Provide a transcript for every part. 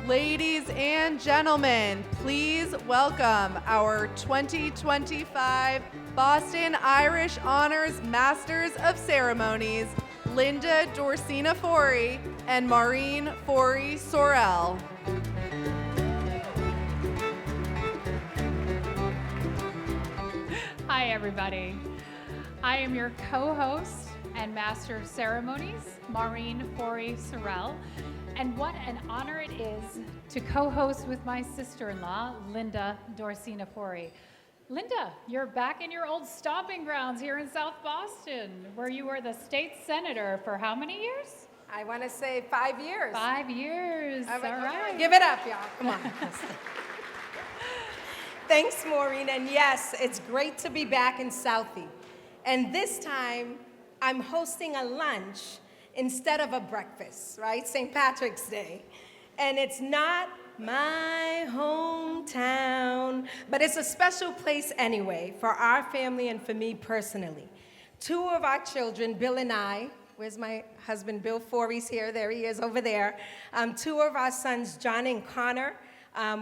Ladies and gentlemen, please welcome our 2025 Boston Irish Honors Masters of Ceremonies, Linda Dorsina Forey and Maureen Forey Sorrell. Hi, everybody. I am your co-host and Master of Ceremonies, Maureen Forey Sorrell. And what an honor it is to co-host with my sister-in-law, Linda Dorsina Forey. Linda, you're back in your old stomping grounds here in South Boston, where you were the state senator for how many years? I want to say 5 years. 5 years. All right. Give it up, y'all. Come on. Thanks, Maureen. And yes, it's great to be back in Southie. And this time, I'm hosting a lunch instead of a breakfast, right? St. Patrick's Day. And it's not my hometown, but it's a special place anyway for our family and for me personally. 2 of our children, Bill and I, where's my husband, Bill Forey's here, there he is over there. 2 of our sons, John and Connor,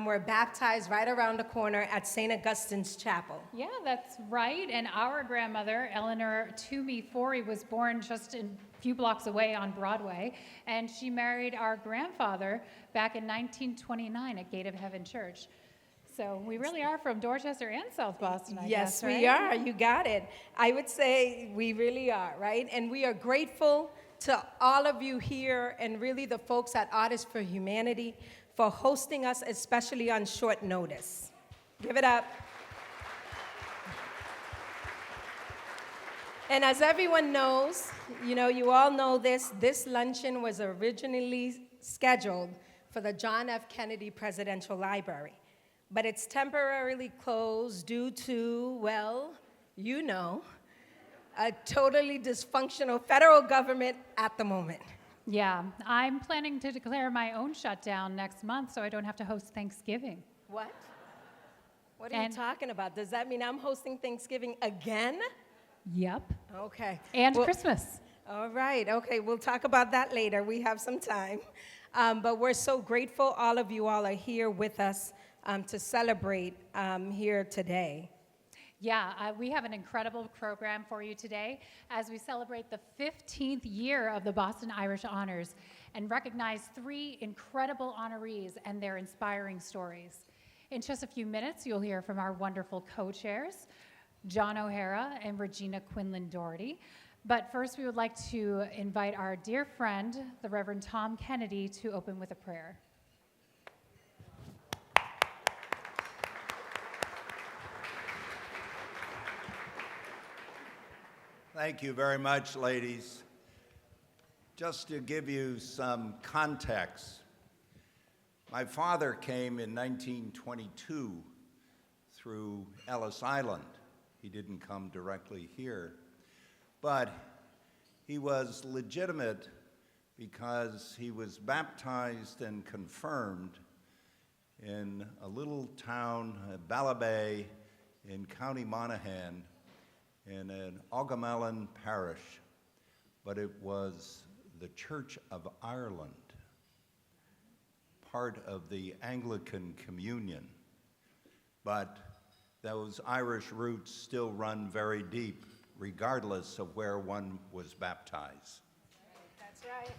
were baptized right around the corner at St. Augustine's Chapel. Yeah, that's right. And our grandmother, Eleanor Toomey Forey, was born just a few blocks away on Broadway, and she married our grandfather back in 1929 at Gate of Heaven Church. So we really are from Dorchester and South Boston, I guess, right? Yes, we are. You got it. I would say we really are, right? And we are grateful to all of you here and really the folks at Artists for Humanity for hosting us, especially on short notice. Give it up. And as everyone knows, you all know this luncheon was originally scheduled for the John F. Kennedy Presidential Library, but it's temporarily closed due to, well, a totally dysfunctional federal government at the moment. Yeah, I'm planning to declare my own shutdown next month so I don't have to host Thanksgiving. What? What are you talking about? Does that mean I'm hosting Thanksgiving again? Yep. Okay. And Christmas. All right. Okay, we'll talk about that later. We have some time. But we're so grateful all of you all are here with us to celebrate here today. Yeah, we have an incredible program for you today as we celebrate the 15th year of the Boston Irish Honors and recognize 3 incredible honorees and their inspiring stories. In just a few minutes, you'll hear from our wonderful co-chairs, John O'Hara and Regina Quinlan Doherty. But first, we would like to invite our dear friend, the Reverend Tom Kennedy, to open with a prayer. Thank you very much, ladies. Just to give you some context, my father came in 1922 through Ellis Island. He didn't come directly here, but he was legitimate because he was baptized and confirmed in a little town, Ballabay, in County Monaghan, in an Augamellan parish, but it was the Church of Ireland, part of the Anglican Communion. But those Irish roots still run very deep, regardless of where one was baptized. That's right.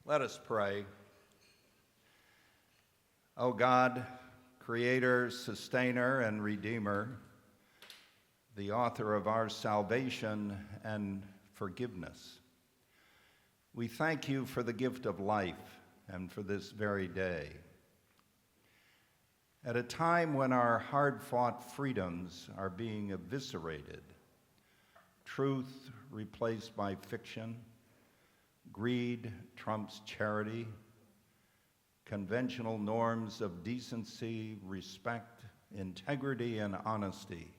Let us pray. O God, Creator, Sustainer, and Redeemer, the author of our salvation and forgiveness, we thank you for the gift of life and for this very day. At a time when our hard-fought freedoms are being eviscerated, truth replaced by fiction, greed trumps charity, conventional norms of decency, respect, integrity, and honesty,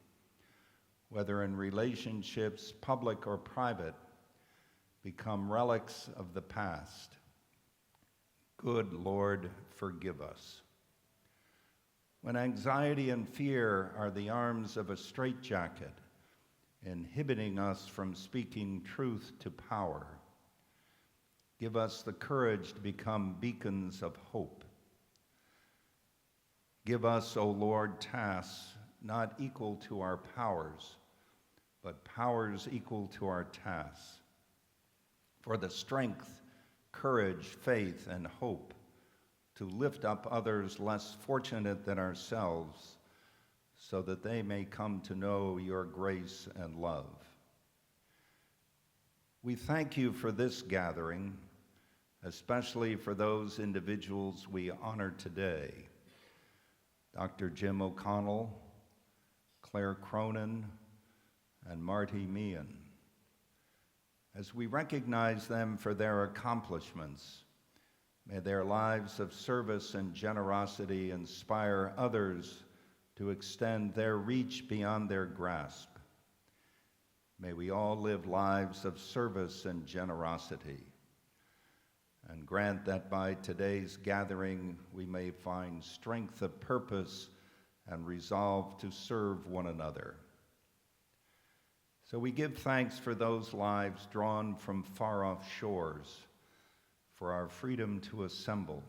whether in relationships, public or private, become relics of the past. Good Lord, forgive us. When anxiety and fear are the arms of a straitjacket, inhibiting us from speaking truth to power, Give us the courage to become beacons of hope. Give us, O Lord, tasks not equal to our powers, but powers equal to our tasks. For the strength, courage, faith, and hope to lift up others less fortunate than ourselves, so that they may come to know your grace and love. We thank you for this gathering, especially for those individuals we honor today: Dr. Jim O'Connell, Claire Cronin, and Marty Meehan. As we recognize them for their accomplishments, may their lives of service and generosity inspire others to extend their reach beyond their grasp. May we all live lives of service and generosity, and grant that by today's gathering we may find strength of purpose and resolve to serve one another. So we give thanks for those lives drawn from far-off shores, for our freedom to assemble,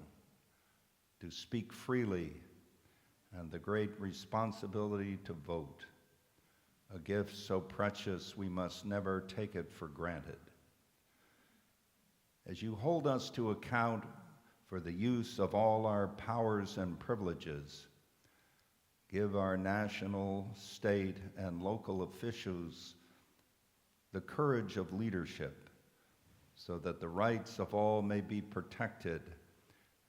to speak freely, and the great responsibility to vote, a gift so precious we must never take it for granted. As you hold us to account for the use of all our powers and privileges, give our national, state, and local officials the courage of leadership, so that the rights of all may be protected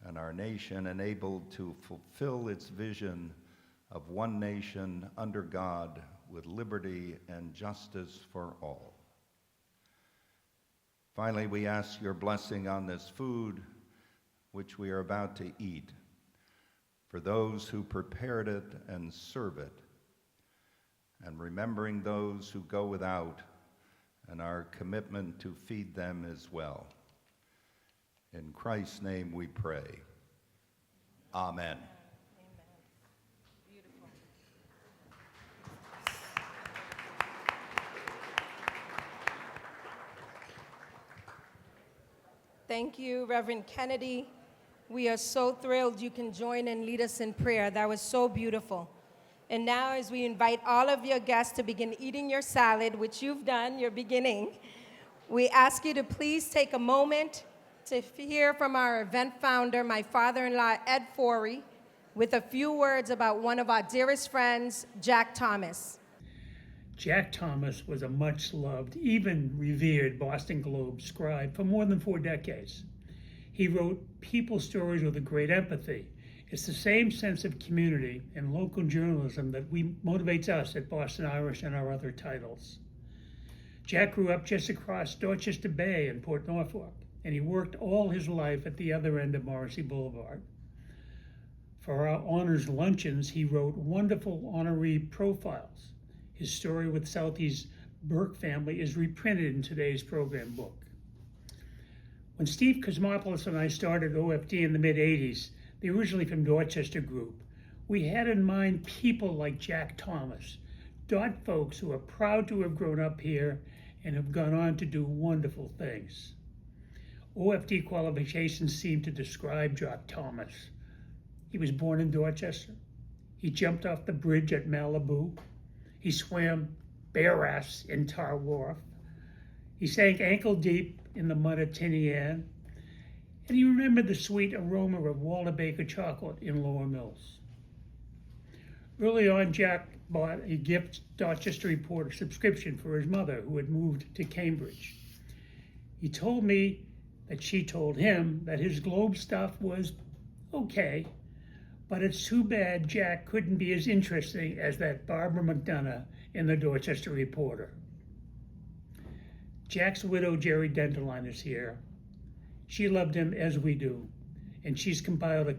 and our nation enabled to fulfill its vision of one nation under God with liberty and justice for all. Finally, we ask your blessing on this food which we are about to eat, for those who prepared it and serve it, and remembering those who go without, and our commitment to feed them as well. In Christ's name we pray. Amen. Thank you, Reverend Kennedy. We are so thrilled you can join and lead us in prayer. That was so beautiful. And now, as we invite all of your guests to begin eating your salad, which you've done, you're beginning, we ask you to please take a moment to hear from our event founder, my father-in-law, Ed Forey, with a few words about one of our dearest friends, Jack Thomas. Jack Thomas was a much-loved, even revered Boston Globe scribe for more than 4 decades. He wrote people stories with a great empathy. It's the same sense of community and local journalism that motivates us at Boston Irish and our other titles. Jack grew up just across Dorchester Bay in Port Norfolk, and he worked all his life at the other end of Morrissey Boulevard. For our honors luncheons, he wrote wonderful honoree profiles. His story with Southie's Burke family is reprinted in today's program book. When Steve Kosmopoulos and I started OFD in the mid-'80s, the originally from Dorchester group, we had in mind people like Jack Thomas, Dot folks who are proud to have grown up here and have gone on to do wonderful things. OFD qualifications seem to describe Jack Thomas. He was born in Dorchester. He jumped off the bridge at Malibu. He swam bare-ass in Tar Wharf. He sank ankle deep in the mud at Tinny Ann. And he remembered the sweet aroma of Walter Baker chocolate in Lower Mills. Early on, Jack bought a gift Dorchester Reporter subscription for his mother, who had moved to Cambridge. He told me that she told him that his Globe stuff was okay, but it's too bad Jack couldn't be as interesting as that Barbara McDonough in the Dorchester Reporter. Jack's widow, Jerry Denterline, is here. She loved him as we do, and she's compiled a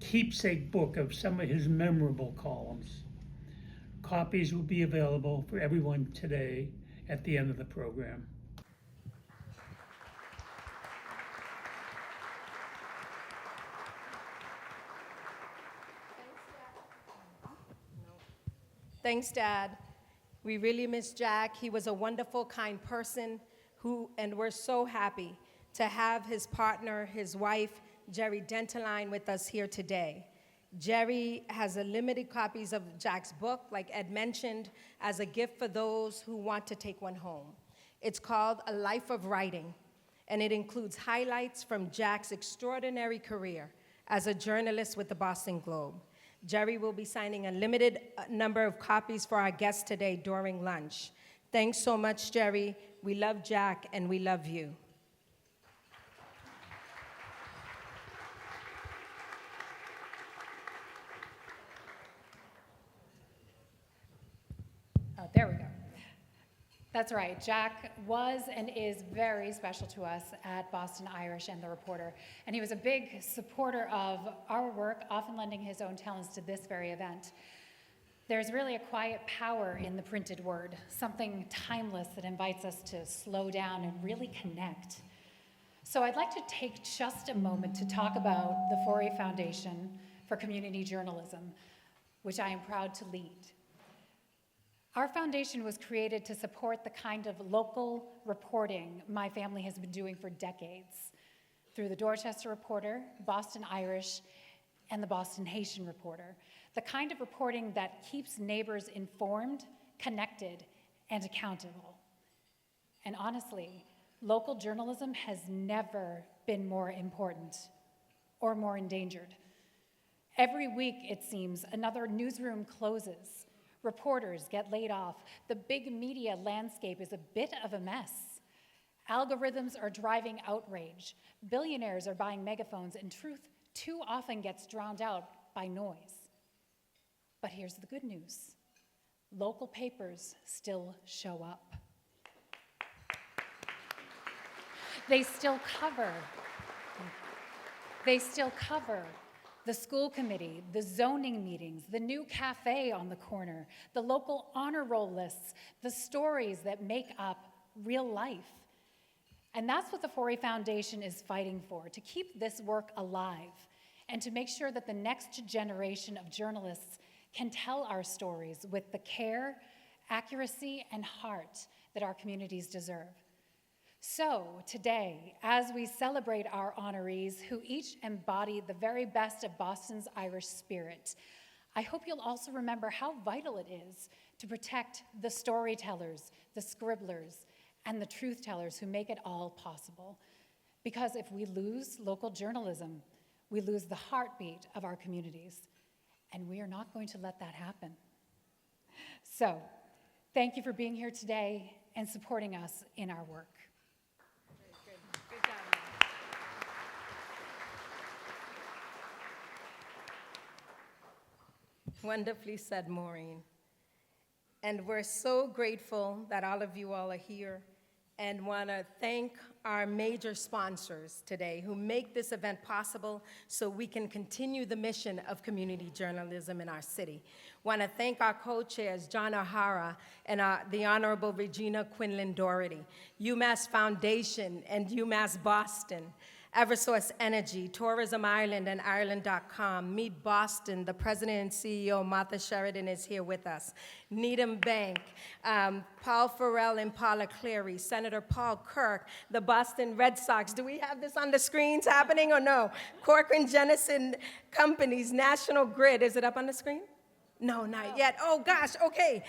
keepsake book of some of his memorable columns. Copies will be available for everyone today at the end of the program. Thanks, Dad. We really miss Jack. He was a wonderful, kind person and we're so happy to have his partner, his wife, Jerry Dentaline, with us here today. Jerry has a limited copies of Jack's book, like Ed mentioned, as a gift for those who want to take one home. It's called A Life of Writing, and it includes highlights from Jack's extraordinary career as a journalist with the Boston Globe. Jerry will be signing a limited number of copies for our guests today during lunch. Thanks so much, Jerry. We love Jack, and we love you. Oh, there we go. That's right. Jack was and is very special to us at Boston Irish and the Reporter, and he was a big supporter of our work, often lending his own talents to this very event. There's really a quiet power in the printed word, something timeless that invites us to slow down and really connect. So I'd like to take just a moment to talk about the Forey Foundation for Community Journalism, which I am proud to lead. Our foundation was created to support the kind of local reporting my family has been doing for decades through the Dorchester Reporter, Boston Irish, and the Boston Haitian Reporter, the kind of reporting that keeps neighbors informed, connected, and accountable. And honestly, local journalism has never been more important or more endangered. Every week, it seems, another newsroom closes. Reporters get laid off. The big media landscape is a bit of a mess. Algorithms are driving outrage. Billionaires are buying megaphones, and truth too often gets drowned out by noise. But here's the good news. Local papers still show up. They still cover the school committee, the zoning meetings, the new cafe on the corner, the local honor roll lists, the stories that make up real life. And that's what the Forey Foundation is fighting for, to keep this work alive and to make sure that the next generation of journalists can tell our stories with the care, accuracy, and heart that our communities deserve. So today, as we celebrate our honorees who each embody the very best of Boston's Irish spirit, I hope you'll also remember how vital it is to protect the storytellers, the scribblers, and the truth tellers who make it all possible. Because if we lose local journalism, we lose the heartbeat of our communities, and we are not going to let that happen. So, thank you for being here today and supporting us in our work. Good job. Wonderfully said, Maureen. And we're so grateful that all of you all are here, and want to thank our major sponsors today who make this event possible so we can continue the mission of community journalism in our city. Want to thank our co-chairs, John O'Hara and the Honorable Regina Quinlan Doherty, UMass Foundation and UMass Boston, Eversource Energy, Tourism Ireland and Ireland.com, Meet Boston, the president and CEO, Martha Sheridan, is here with us, Needham Bank, Paul Farrell and Paula Cleary, Senator Paul Kirk, the Boston Red Sox. Do we have this on the screens happening or no? Corcoran Jennison Companies, National Grid. Is it up on the screen? No, not yet. Oh, gosh, okay.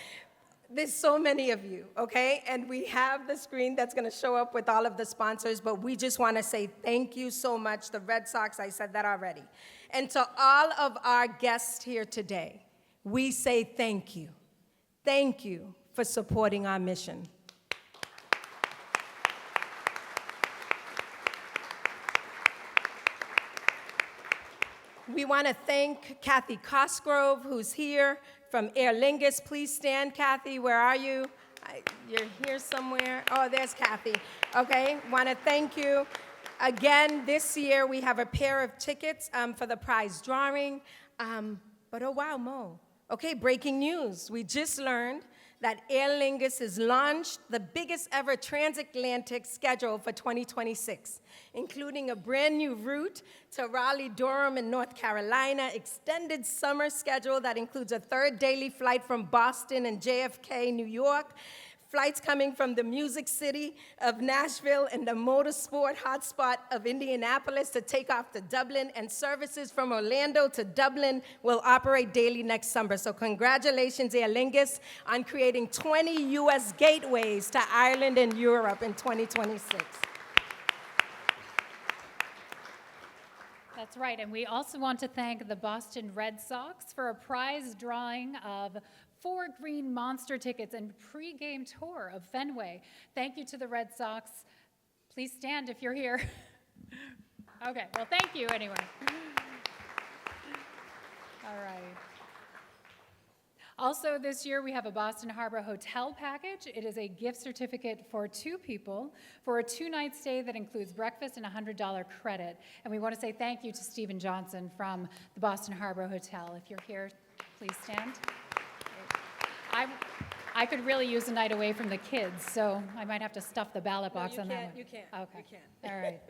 There's so many of you, okay? And we have the screen that's gonna show up with all of the sponsors, but we just wanna say thank you so much. The Red Sox, I said that already. And to all of our guests here today, we say thank you. Thank you for supporting our mission. We want to thank Kathy Cosgrove, who's here from Aer Lingus. Please stand, Kathy. Where are you? You're here somewhere. Oh, there's Kathy. Okay, want to thank you. Again, this year we have a pair of tickets for the prize drawing. But oh, wow, Mo. Okay, breaking news. We just learned that Aer Lingus has launched the biggest ever transatlantic schedule for 2026, including a brand new route to Raleigh, Durham, and North Carolina, extended summer schedule that includes a third daily flight from Boston and JFK, New York, flights coming from the music city of Nashville and the motorsport hotspot of Indianapolis to take off to Dublin, and services from Orlando to Dublin will operate daily next summer. So congratulations, Aer Lingus, on creating 20 U.S. gateways to Ireland and Europe in 2026. That's right, and we also want to thank the Boston Red Sox for a prize drawing of 4 green monster tickets and pregame tour of Fenway. Thank you to the Red Sox. Please stand if you're here. Okay, well, thank you anyway. All right. Also this year, we have a Boston Harbor hotel package. It is a gift certificate for 2 people for a 2-night stay that includes breakfast and a $100 credit. And we want to say thank you to Stephen Johnson from the Boston Harbor Hotel. If you're here, please stand. I could really use a night away from the kids, so I might have to stuff the ballot box on that one. You can't. Okay. You can't. All right.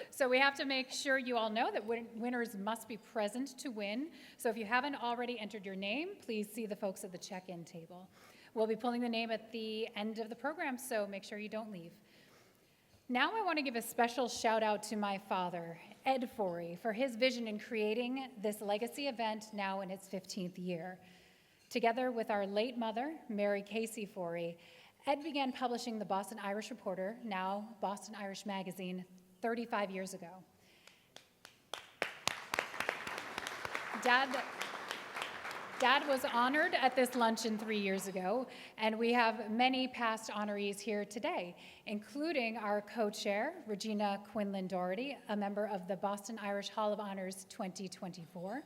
So we have to make sure you all know that winners must be present to win. So if you haven't already entered your name, please see the folks at the check-in table. We'll be pulling the name at the end of the program, so make sure you don't leave. Now I want to give a special shout out to my father, Ed Forey, for his vision in creating this legacy event now in its 15th year. Together with our late mother, Mary Casey Forey, Ed began publishing the Boston Irish Reporter, now Boston Irish Magazine, 35 years ago. Dad was honored at this luncheon 3 years ago, and we have many past honorees here today, including our co-chair, Regina Quinlan Doherty, a member of the Boston Irish Hall of Honors 2024.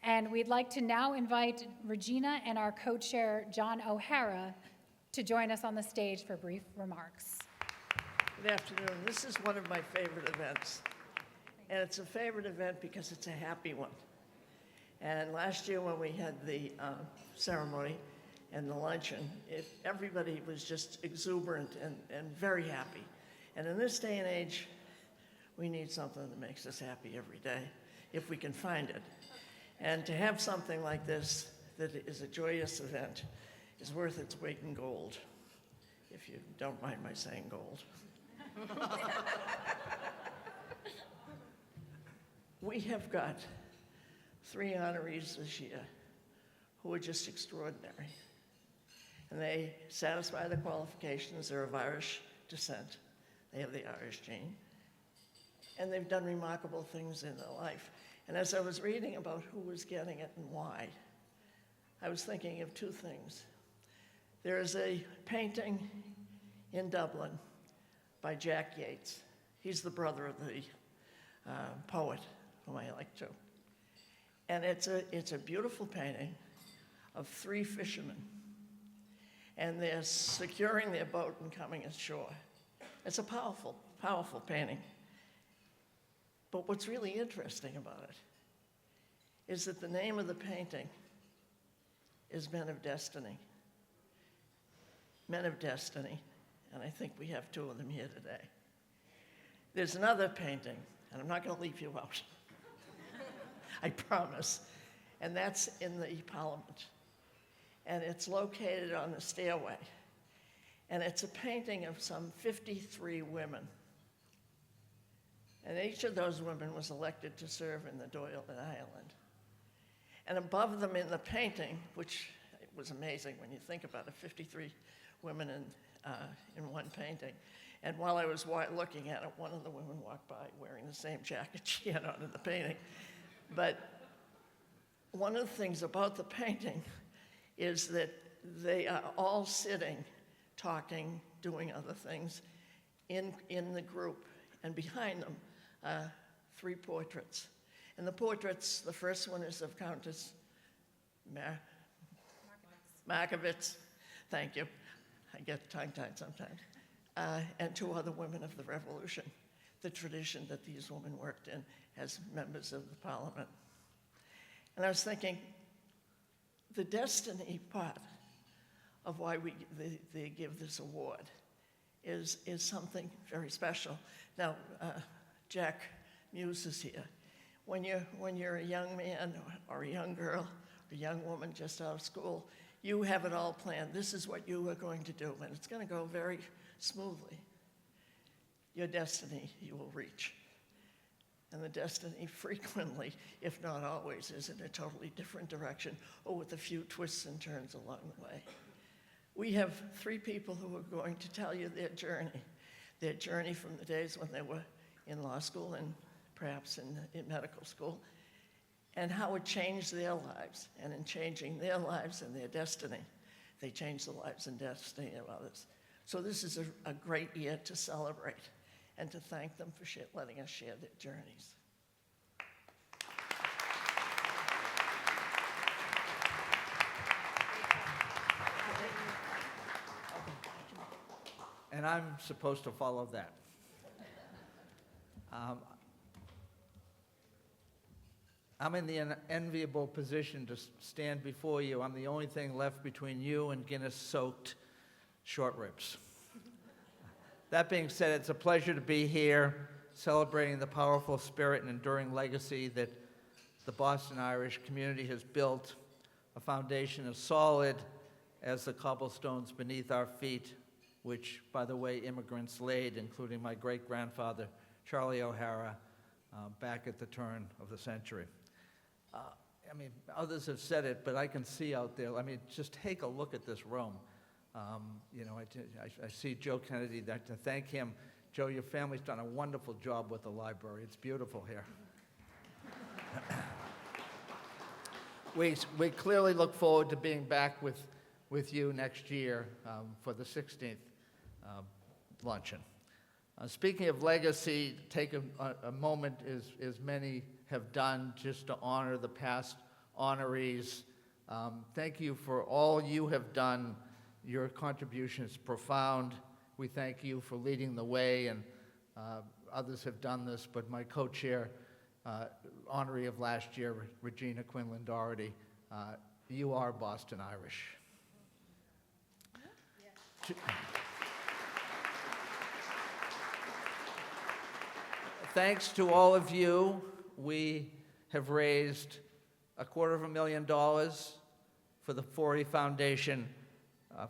And we'd like to now invite Regina and our co-chair, John O'Hara, to join us on the stage for brief remarks. Good afternoon. This is one of my favorite events. And it's a favorite event because it's a happy one. And last year when we had the ceremony and the luncheon, everybody was just exuberant and very happy. And in this day and age, we need something that makes us happy every day, if we can find it. And to have something like this that is a joyous event is worth its weight in gold, if you don't mind my saying gold. We have got 3 honorees this year who are just extraordinary. And they satisfy the qualifications. They're of Irish descent. They have the Irish gene. And they've done remarkable things in their life. And as I was reading about who was getting it and why, I was thinking of 2 things. There is a painting in Dublin by Jack Yeats. He's the brother of the poet, whom I like too. And it's a beautiful painting of 3 fishermen. And they're securing their boat and coming ashore. It's a powerful, powerful painting. But what's really interesting about it is that the name of the painting is Men of Destiny. Men of Destiny, and I think we have 2 of them here today. There's another painting, and I'm not going to leave you out. I promise. And that's in the Parliament. And it's located on the stairway. And it's a painting of some 53 women. And each of those women was elected to serve in the Dáil in Ireland. And above them in the painting, which was amazing when you think about it, 53 women in one painting. And while I was looking at it, one of the women walked by wearing the same jacket she had on in the painting. But one of the things about the painting is that they are all sitting, talking, doing other things in the group. And behind them, 3 portraits. And the portraits, the first one is of Countess Markovitz. Thank you. I get tongue-tied sometimes. And 2 other women of the Revolution, the tradition that these women worked in as members of the Parliament. And I was thinking, the destiny part of why they give this award is something very special. Now, Jack Muse is here. When you're a young man or a young girl or a young woman just out of school, You have it all planned. This is what you are going to do, and it's going to go very smoothly. Your destiny you will reach. And the destiny frequently, if not always, is in a totally different direction or with a few twists and turns along the way. We have 3 people who are going to tell you their journey from the days when they were in law school and perhaps in medical school, and how it changed their lives. And in changing their lives and their destiny, they changed the lives and destiny of others. So this is a great year to celebrate and to thank them for letting us share their journeys. And I'm supposed to follow that. I'm in the enviable position to stand before you. I'm the only thing left between you and Guinness-soaked short ribs. That being said, it's a pleasure to be here celebrating the powerful spirit and enduring legacy that the Boston Irish community has built, a foundation as solid as the cobblestones beneath our feet, which, by the way, immigrants laid, including my great-grandfather, Charlie O'Hara, back at the turn of the century. I mean, others have said it, but I can see out there, I mean, just take a look at this room. You know, I see Joe Kennedy, to thank him. Joe, your family's done a wonderful job with the library. It's beautiful here. We clearly look forward to being back with you next year for the 16th luncheon. Speaking of legacy, take a moment, as many have done, just to honor the past honorees. Thank you for all you have done. Your contribution is profound. We thank you for leading the way, and others have done this, but my co-chair, honoree of last year, Regina Quinlan Doherty, you are Boston Irish. Thanks to all of you, we have raised $250,000 for the Forey Foundation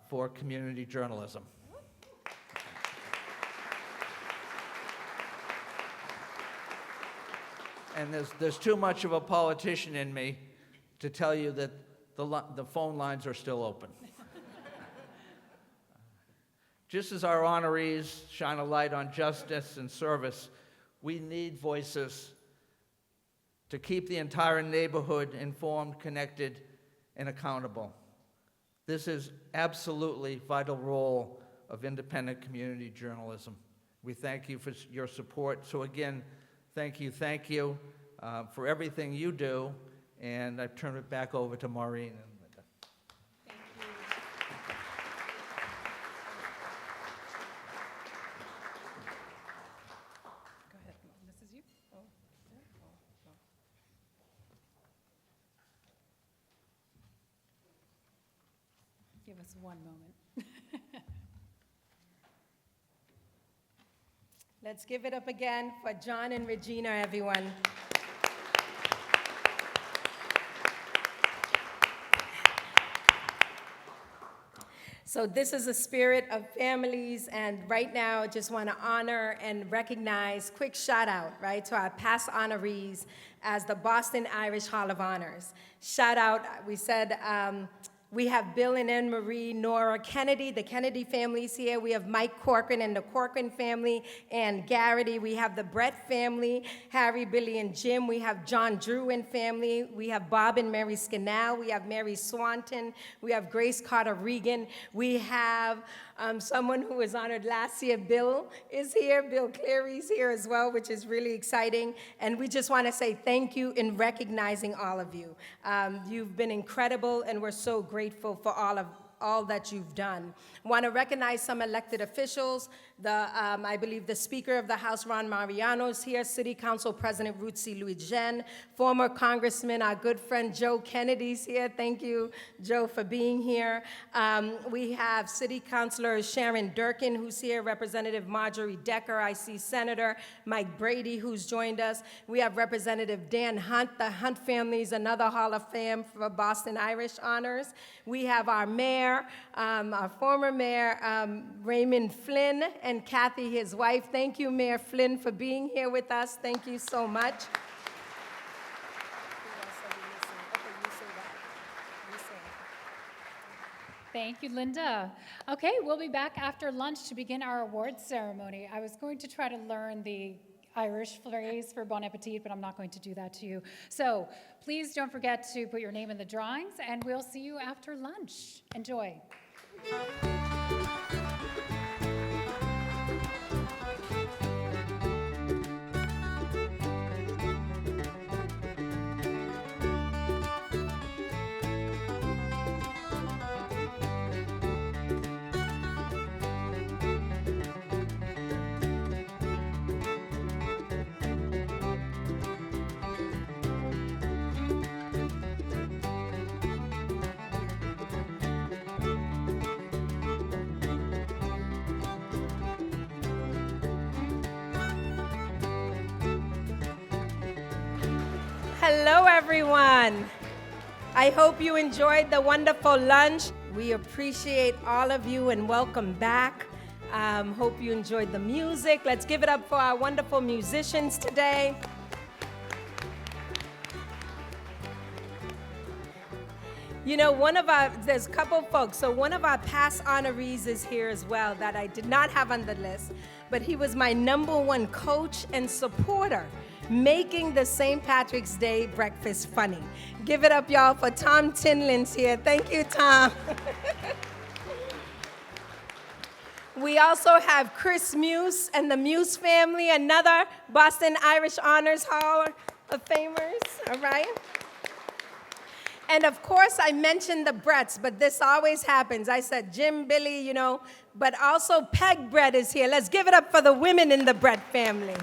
for community journalism. And there's too much of a politician in me to tell you that the phone lines are still open. Just as our honorees shine a light on justice and service, we need voices to keep the entire neighborhood informed, connected, and accountable. This is absolutely vital role of independent community journalism. We thank you for your support. So again, thank you for everything you do. And I turn it back over to Maureen and Linda. Thank you. Go ahead. This is you. Give us one moment. Let's give it up again for John and Regina, everyone. So this is a spirit of families, and right now I just want to honor and recognize, quick shout out, right, to our past honorees as the Boston Irish Hall of Honors. Shout out, we said, we have Bill and Anne Marie, Nora Kennedy, the Kennedy family's here. We have Mike Corcoran and the Corcoran family, and Garrity. We have the Brett family, Harry, Billy, and Jim. We have John Drew and family. We have Bob and Mary Scannell. We have Mary Swanton. We have Grace Carter Regan. We have someone who was honored last year. Bill is here. Bill Cleary's here as well, which is really exciting. And we just want to say thank you in recognizing all of you. You've been incredible, and we're so grateful for all of all that you've done. Want to recognize some elected officials. I believe the Speaker of the House, Ron Mariano, is here. City Council President Ruth C. Louis-Jean. Former Congressman, our good friend Joe Kennedy's here. Thank you, Joe, for being here. We have City Councilor Sharon Durkin, who's here. Representative Marjorie Decker. I see Senator Mike Brady, who's joined us. We have Representative Dan Hunt. The Hunt family is another Hall of Fame for Boston Irish honors. We have our mayor, our former mayor, Raymond Flynn, and Kathy, his wife. Thank you, Mayor Flynn, for being here with us. Thank you so much. Thank you, Linda. Okay, we'll be back after lunch to begin our awards ceremony. I was going to try to learn the Irish phrase for bon appetit, but I'm not going to do that to you. So please don't forget to put your name in the drawings, and we'll see you after lunch. Enjoy. Hello, everyone. I hope you enjoyed the wonderful lunch. We appreciate all of you and welcome back. Hope you enjoyed the music. Let's give it up for our wonderful musicians today. You know, there's a couple folks. So one of our past honorees is here as well that I did not have on the list, but he was my #1 coach and supporter, making the St. Patrick's Day breakfast funny. Give it up, y'all, for Tom Tinlin's here. Thank you, Tom. We also have Chris Muse and the Muse family, another Boston Irish Honors Hall of Famers, all right? And of course, I mentioned the Bretts, but this always happens. I said Jim, Billy, you know, but also Peg Brett is here. Let's give it up for the women in the Brett family.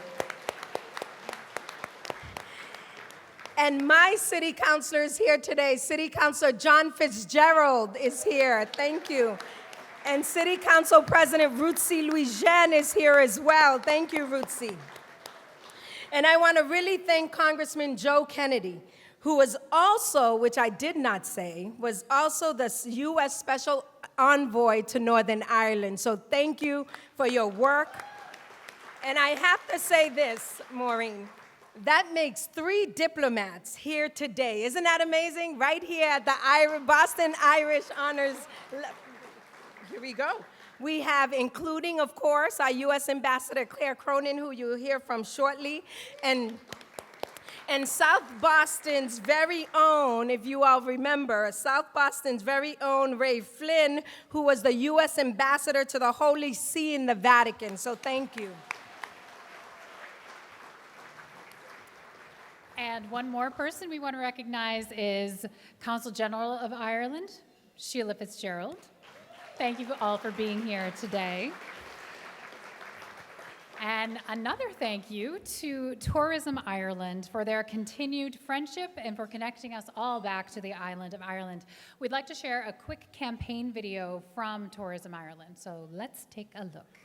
And my city councilor is here today. City Councilor John Fitzgerald is here. Thank you. And City Council President Ruth C. Louis-Jean is here as well. Thank you, Ruth C. And I want to really thank Congressman Joe Kennedy, who was also, which I did not say, was also the U.S. Special Envoy to Northern Ireland. So thank you for your work. And I have to say this, Maureen, that makes 3 diplomats here today. Isn't that amazing? Right here at the Boston Irish Honors. Here we go. We have, including, of course, our U.S. Ambassador Claire Cronin, who you'll hear from shortly, and South Boston's very own, if you all remember, South Boston's very own Ray Flynn, who was the U.S. Ambassador to the Holy See in the Vatican. So thank you. And one more person we want to recognize is Consul General of Ireland, Sheila Fitzgerald. Thank you all for being here today. And another thank you to Tourism Ireland for their continued friendship and for connecting us all back to the island of Ireland. We'd like to share a quick campaign video from Tourism Ireland, so let's take a look.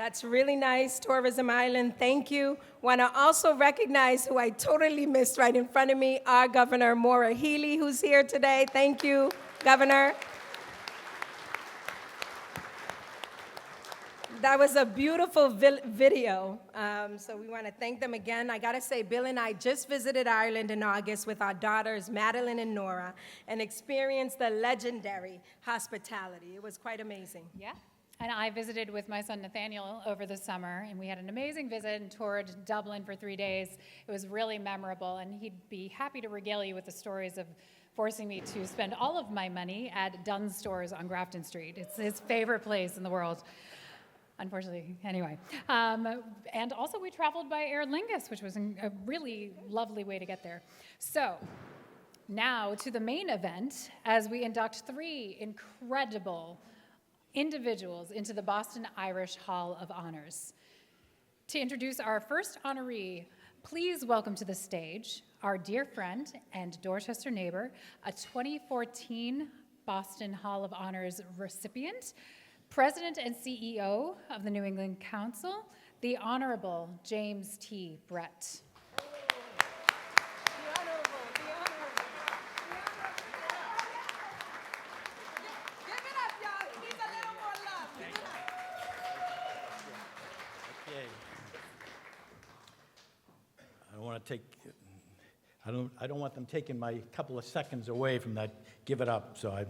That's really nice, Tourism Island. Thank you. Want to also recognize who I totally missed right in front of me, our Governor Maura Healey, who's here today. Thank you, Governor. That was a beautiful video, so we want to thank them again. I got to say, Bill and I just visited Ireland in August with our daughters, Madeline and Nora, and experienced the legendary hospitality. It was quite amazing. Yeah. And I visited with my son Nathaniel over the summer, and we had an amazing visit and toured Dublin for 3 days. It was really memorable, and he'd be happy to regale you with the stories of forcing me to spend all of my money at Dunn's stores on Grafton Street. It's his favorite place in the world. Unfortunately, anyway. And also we traveled by Aer Lingus, which was a really lovely way to get there. So now to the main event, as we induct 3 incredible individuals into the Boston Irish Hall of Honors. To introduce our first honoree, please welcome to the stage our dear friend and Dorchester neighbor, a 2014 Boston Hall of Honors recipient, President and CEO of the New England Council, the Honorable James T. Brett. I don't want them taking my couple of seconds away from that give it up, so I'm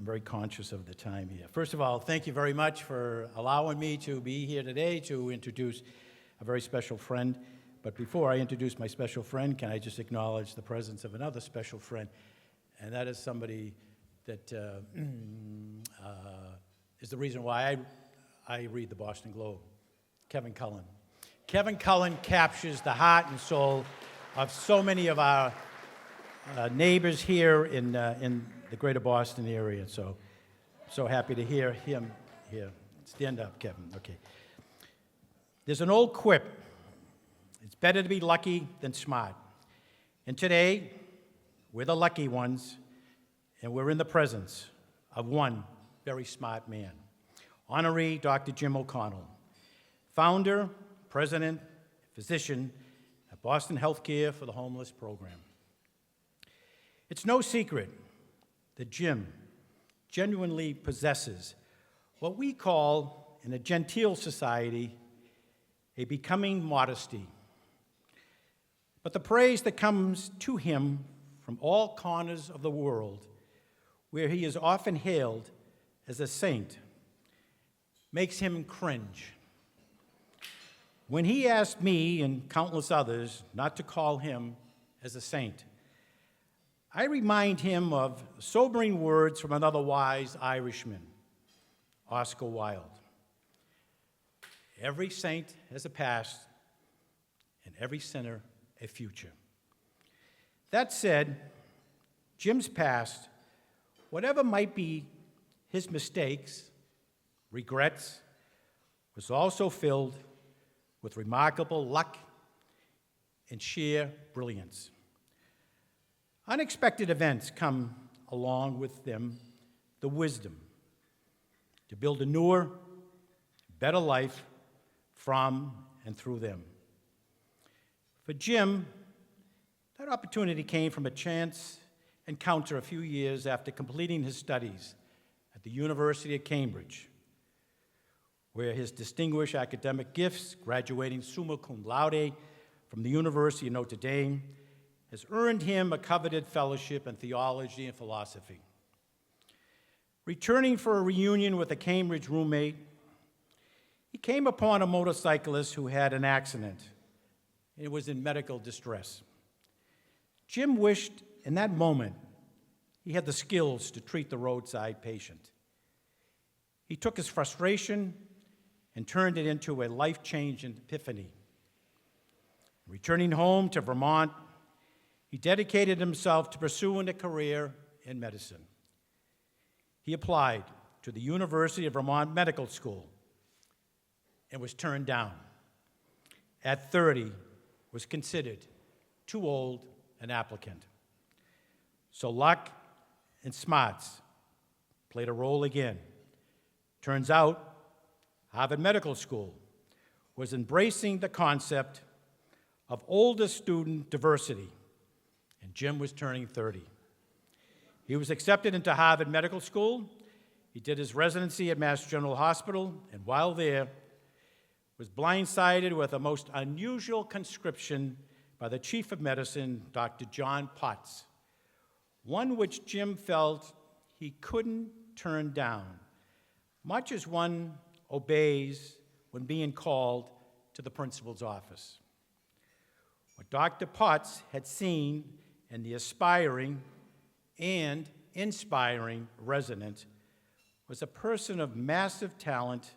very conscious of the time here. First of all, thank you very much for allowing me to be here today to introduce a very special friend. But before I introduce my special friend, can I just acknowledge the presence of another special friend, and that is somebody that is the reason why I read the Boston Globe, Kevin Cullen. Kevin Cullen captures the heart and soul of so many of our neighbors here in the greater Boston area. So happy to hear him here. Stand up, Kevin. Okay. There's an old quip. It's better to be lucky than smart. And today, we're the lucky ones, and we're in the presence of one very smart man. Honoree Dr. Jim O'Connell, founder, president, physician at Boston Healthcare for the Homeless program. It's no secret that Jim genuinely possesses what we call, in a genteel society, a becoming modesty. But the praise that comes to him from all corners of the world, where he is often hailed as a saint, makes him cringe. When he asked me and countless others not to call him as a saint, I remind him of sobering words from another wise Irishman, Oscar Wilde. Every saint has a past, and every sinner a future. That said, Jim's past, whatever might be his mistakes, regrets, was also filled with remarkable luck and sheer brilliance. Unexpected events come along with them the wisdom to build a newer, better life from and through them. For Jim, that opportunity came from a chance encounter a few years after completing his studies at the University of Cambridge, where his distinguished academic gifts, graduating summa cum laude from the University of Notre Dame, has earned him a coveted fellowship in theology and philosophy. Returning for a reunion with a Cambridge roommate, he came upon a motorcyclist who had an accident and was in medical distress. Jim wished in that moment he had the skills to treat the roadside patient. He took his frustration and turned it into a life-changing epiphany. Returning home to Vermont, he dedicated himself to pursuing a career in medicine. He applied to the University of Vermont Medical School and was turned down. At 30, was considered too old an applicant. So luck and smarts played a role again. Turns out Harvard Medical School, was embracing the concept of older student diversity, and Jim was turning 30. He was accepted into Harvard Medical School. He did his residency at Mass General Hospital, and while there, was blindsided with a most unusual conscription by the chief of medicine, Dr. John Potts, one which Jim felt he couldn't turn down, much as one obeys when being called to the principal's office. What Dr. Potts had seen in the aspiring and inspiring resident was a person of massive talent,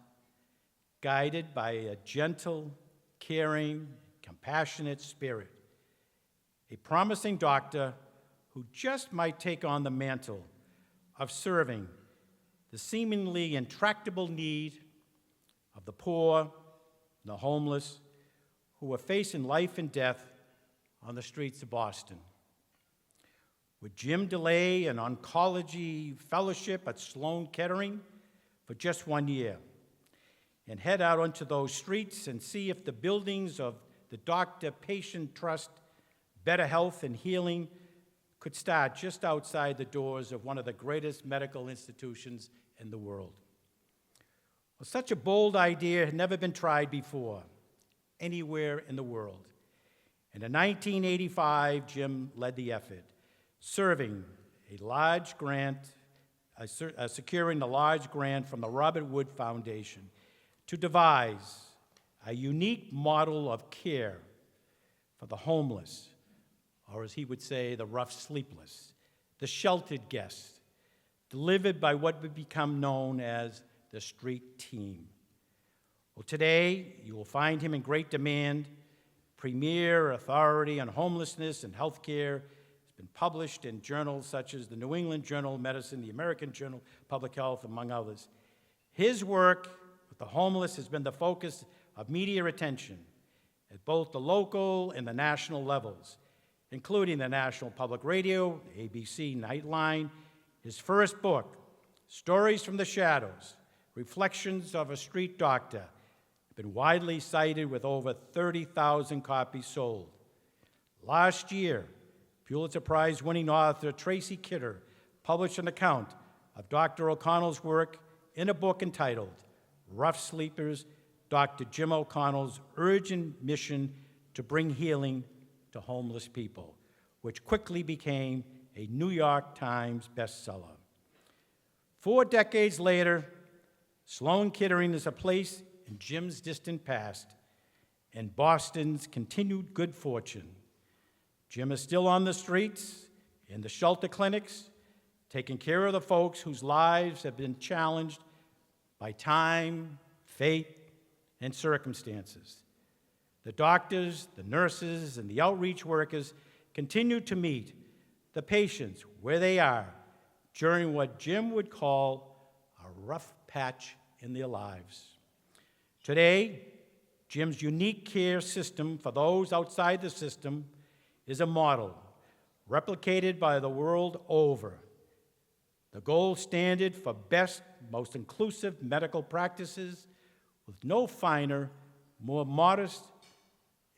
guided by a gentle, caring, compassionate spirit. A promising doctor who just might take on the mantle of serving the seemingly intractable need of the poor and the homeless who were facing life and death on the streets of Boston. Would Jim delay an oncology fellowship at Sloan Kettering for just 1 year and head out onto those streets and see if the buildings of the Doctor-Patient Trust, Better Health and Healing could start just outside the doors of one of the greatest medical institutions in the world? Well, such a bold idea had never been tried before, anywhere in the world. And in 1985, Jim led the effort, serving a large grant, securing a large grant from the Robert Wood Foundation to devise a unique model of care for the homeless, or as he would say, the rough sleepless, the sheltered guest, delivered by what would become known as the street team. Well, today, you will find him in great demand, premier authority on homelessness and healthcare. It's been published in journals such as the New England Journal of Medicine, the American Journal of Public Health, among others. His work with the homeless has been the focus of media attention at both the local and the national levels, including the National Public Radio, ABC Nightline. His first book, Stories from the Shadows, Reflections of a Street Doctor, have been widely cited with over 30,000 copies sold. Last year, Pulitzer Prize-winning author Tracy Kidder published an account of Dr. O'Connell's work in a book entitled Rough Sleepers, Dr. Jim O'Connell's Urgent Mission to Bring Healing to Homeless People, which quickly became a New York Times bestseller. 4 decades later, Sloan Kettering is a place in Jim's distant past and Boston's continued good fortune. Jim is still on the streets, in the shelter clinics, taking care of the folks whose lives have been challenged by time, fate, and circumstances. The doctors, the nurses, and the outreach workers continue to meet the patients where they are during what Jim would call a rough patch in their lives. Today, Jim's unique care system for those outside the system is a model replicated by the world over. The gold standard for best, most inclusive medical practices with no finer, more modest,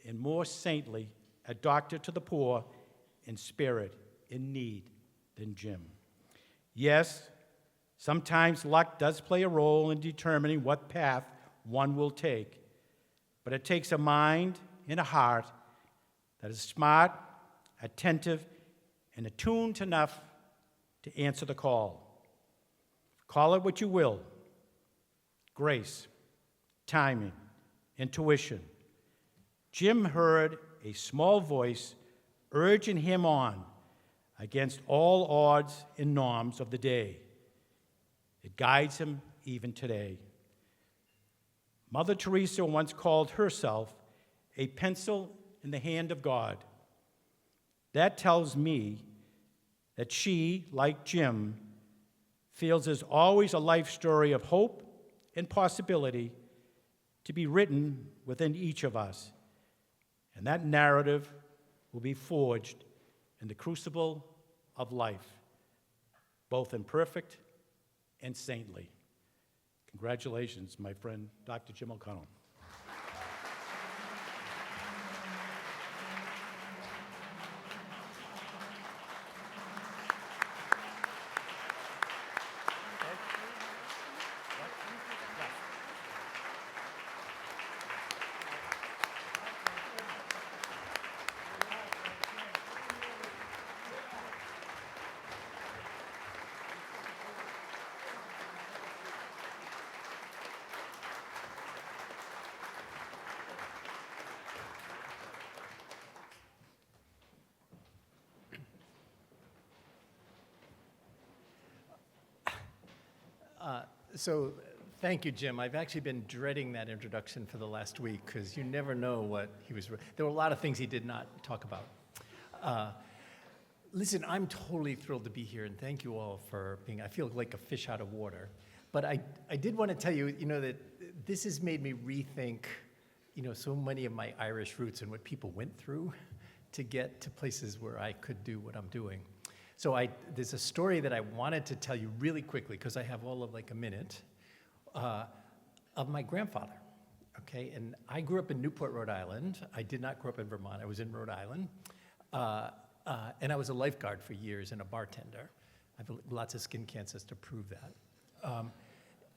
and more saintly a doctor to the poor in spirit, in need than Jim. Yes, sometimes luck does play a role in determining what path one will take, but it takes a mind and a heart that is smart, attentive, and attuned enough to answer the call. Call it what you will: grace, timing, intuition. Jim heard a small voice urging him on against all odds and norms of the day. It guides him even today. Mother Teresa once called herself a pencil in the hand of God. That tells me that she, like Jim, feels there's always a life story of hope and possibility to be written within each of us. And that narrative will be forged in the crucible of life, both imperfect and saintly. Congratulations, my friend, Dr. Jim O'Connell. So thank you, Jim. I've actually been dreading that introduction for the last week because you never know what he was. There were a lot of things he did not talk about. Listen, I'm totally thrilled to be here, and thank you all for being. I feel like a fish out of water. But I did want to tell you, that this has made me rethink, so many of my Irish roots and what people went through to get to places where I could do what I'm doing. So there's a story that I wanted to tell you really quickly, because I have all of like a minute, of my grandfather, okay? And I grew up in Newport, Rhode Island. I did not grow up in Vermont. I was in Rhode Island. And I was a lifeguard for years and a bartender. I have lots of skin cancers to prove that.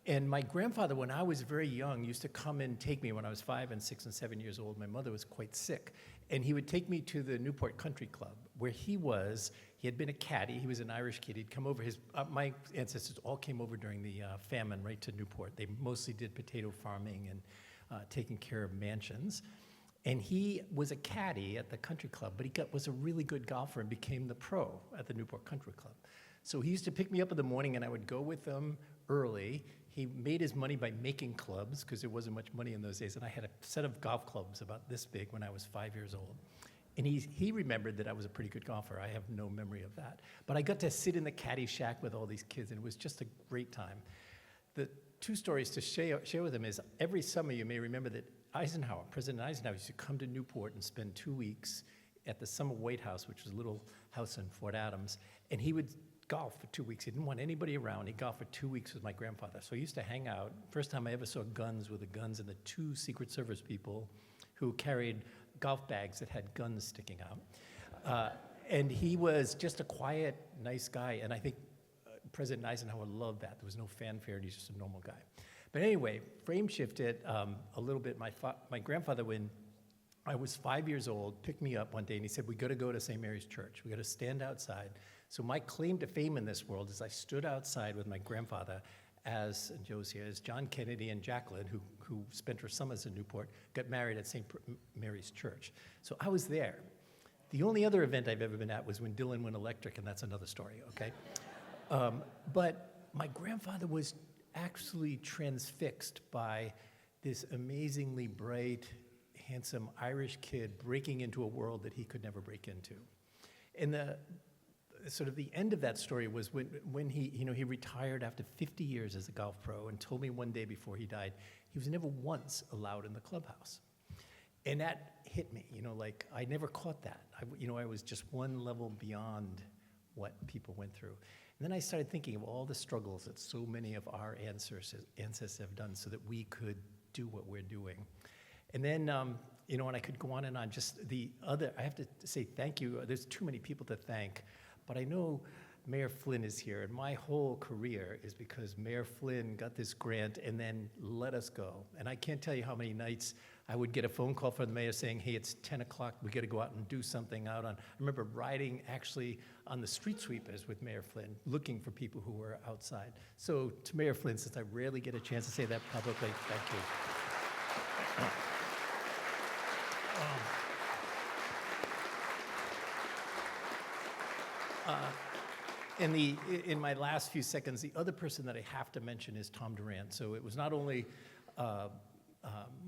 And my grandfather, when I was very young, used to come and take me when I was 5 and 6 and 7 years old. My mother was quite sick. And he would take me to the Newport Country Club, where he had been a caddy. He was an Irish kid. He'd come over. My ancestors all came over during the famine right to Newport. They mostly did potato farming and taking care of mansions. And he was a caddy at the country club, but he was a really good golfer and became the pro at the Newport Country Club. So he used to pick me up in the morning, and I would go with him early. He made his money by making clubs, because there wasn't much money in those days. And I had a set of golf clubs about this big when I was 5 years old. And he remembered that I was a pretty good golfer. I have no memory of that. But I got to sit in the caddy shack with all these kids, and it was just a great time. The two stories to share with them is, every summer you may remember that President Eisenhower used to come to Newport and spend 2 weeks at the Summer White House, which was a little house in Fort Adams, and he would golf for 2 weeks. He didn't want anybody around. He golfed for 2 weeks with my grandfather. So I used to hang out. First time I ever saw guns were the guns and the 2 Secret Service people who carried golf bags that had guns sticking out. And he was just a quiet, nice guy, and I think President Eisenhower loved that. There was no fanfare, and he's just a normal guy. But anyway, frame shifted a little bit. My grandfather, when I was 5 years old, picked me up one day, and he said, "We got to go to St. Mary's Church. We got to stand outside." So my claim to fame in this world is I stood outside with my grandfather, as Joe's here, as John Kennedy and Jacqueline, who spent her summers in Newport, got married at St. Mary's Church. So I was there. The only other event I've ever been at was when Dylan went electric, and that's another story, okay? But my grandfather was actually transfixed by this amazingly bright, handsome Irish kid breaking into a world that he could never break into. And the end of that story was when he retired after 50 years as a golf pro, and told me one day before he died, he was never once allowed in the clubhouse. And that hit me, I never caught that. I was just one level beyond what people went through. And then I started thinking of all the struggles that so many of our ancestors have done so that we could do what we're doing. And then, and I could go on and on. I have to say thank you. There's too many people to thank, but I know Mayor Flynn is here, and my whole career is because Mayor Flynn got this grant and then let us go. And I can't tell you how many nights I would get a phone call from the mayor saying, "Hey, it's 10 o'clock, we got to go out and do something out on." I remember riding actually on the street sweepers with Mayor Flynn, looking for people who were outside. So to Mayor Flynn, since I rarely get a chance to say that publicly, thank you. In my last few seconds, the other person that I have to mention is Tom Durant. So it was not only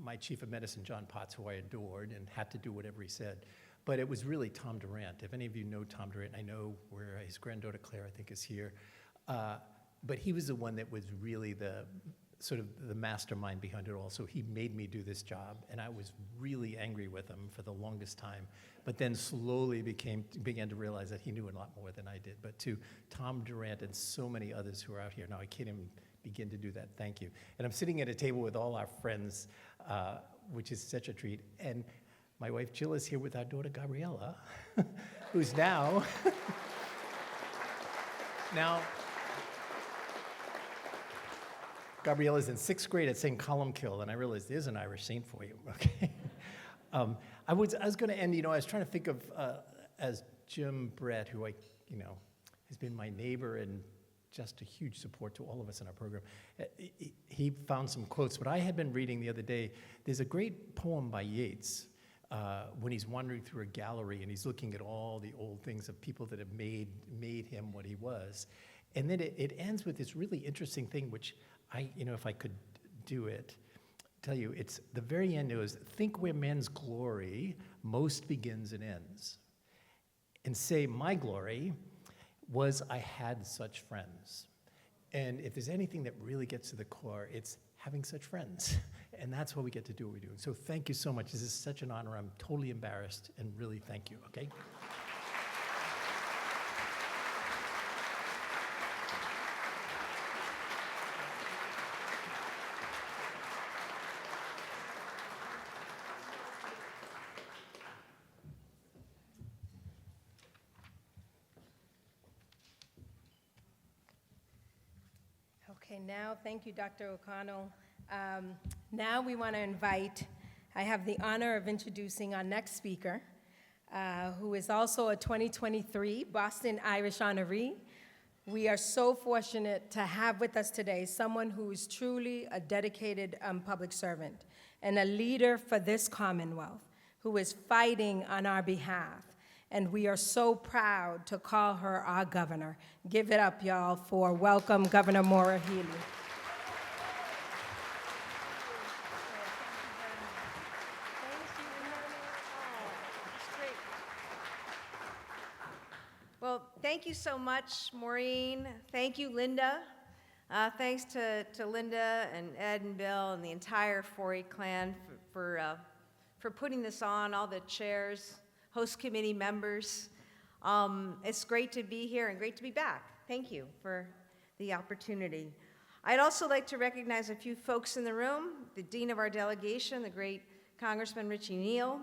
my chief of medicine, John Potts, who I adored and had to do whatever he said, but it was really Tom Durant. If any of you know Tom Durant, I know where his granddaughter Claire, I think, is here. But he was the one that was really the mastermind behind it all. So he made me do this job, and I was really angry with him for the longest time, but then slowly began to realize that he knew a lot more than I did. But to Tom Durant and so many others who are out here now, I can't even begin to do that. Thank you. And I'm sitting at a table with all our friends, which is such a treat. And my wife Jill is here with our daughter Gabriella, who's now Gabriella's in 6th grade at St. Columkill, and I realized there's an Irish saint for you. Okay. I was going to end. I was trying to think of as Jim Brett, who has been my neighbor and just a huge support to all of us in our program. He found some quotes, but I had been reading the other day. There's a great poem by Yeats when he's wandering through a gallery and he's looking at all the old things of people that have made him what he was. And then it ends with this really interesting thing, which if I could do it, tell you, it's the very end. It was, think where men's glory most begins and ends. And say, my glory was I had such friends. And if there's anything that really gets to the core, it's having such friends. And that's what we get to do what we do. So thank you so much. This is such an honor. I'm totally embarrassed, and really thank you, okay? Okay, now, thank you, Dr. O'Connell. Now we want to invite, I have the honor of introducing our next speaker, who is also a 2023 Boston Irish honoree. We are so fortunate to have with us today someone who is truly a dedicated public servant and a leader for this Commonwealth, who is fighting on our behalf. And we are so proud to call her our governor. Give it up, y'all, for welcome Governor Maura Healey. Well, thank you so much, Maureen. Thank you, Linda. Thanks to Linda and Ed and Bill and the entire Forey clan for putting this on, all the chairs, host committee members. It's great to be here and great to be back. Thank you for the opportunity. I'd also like to recognize a few folks in the room, the dean of our delegation, the great Congressman Richie Neal,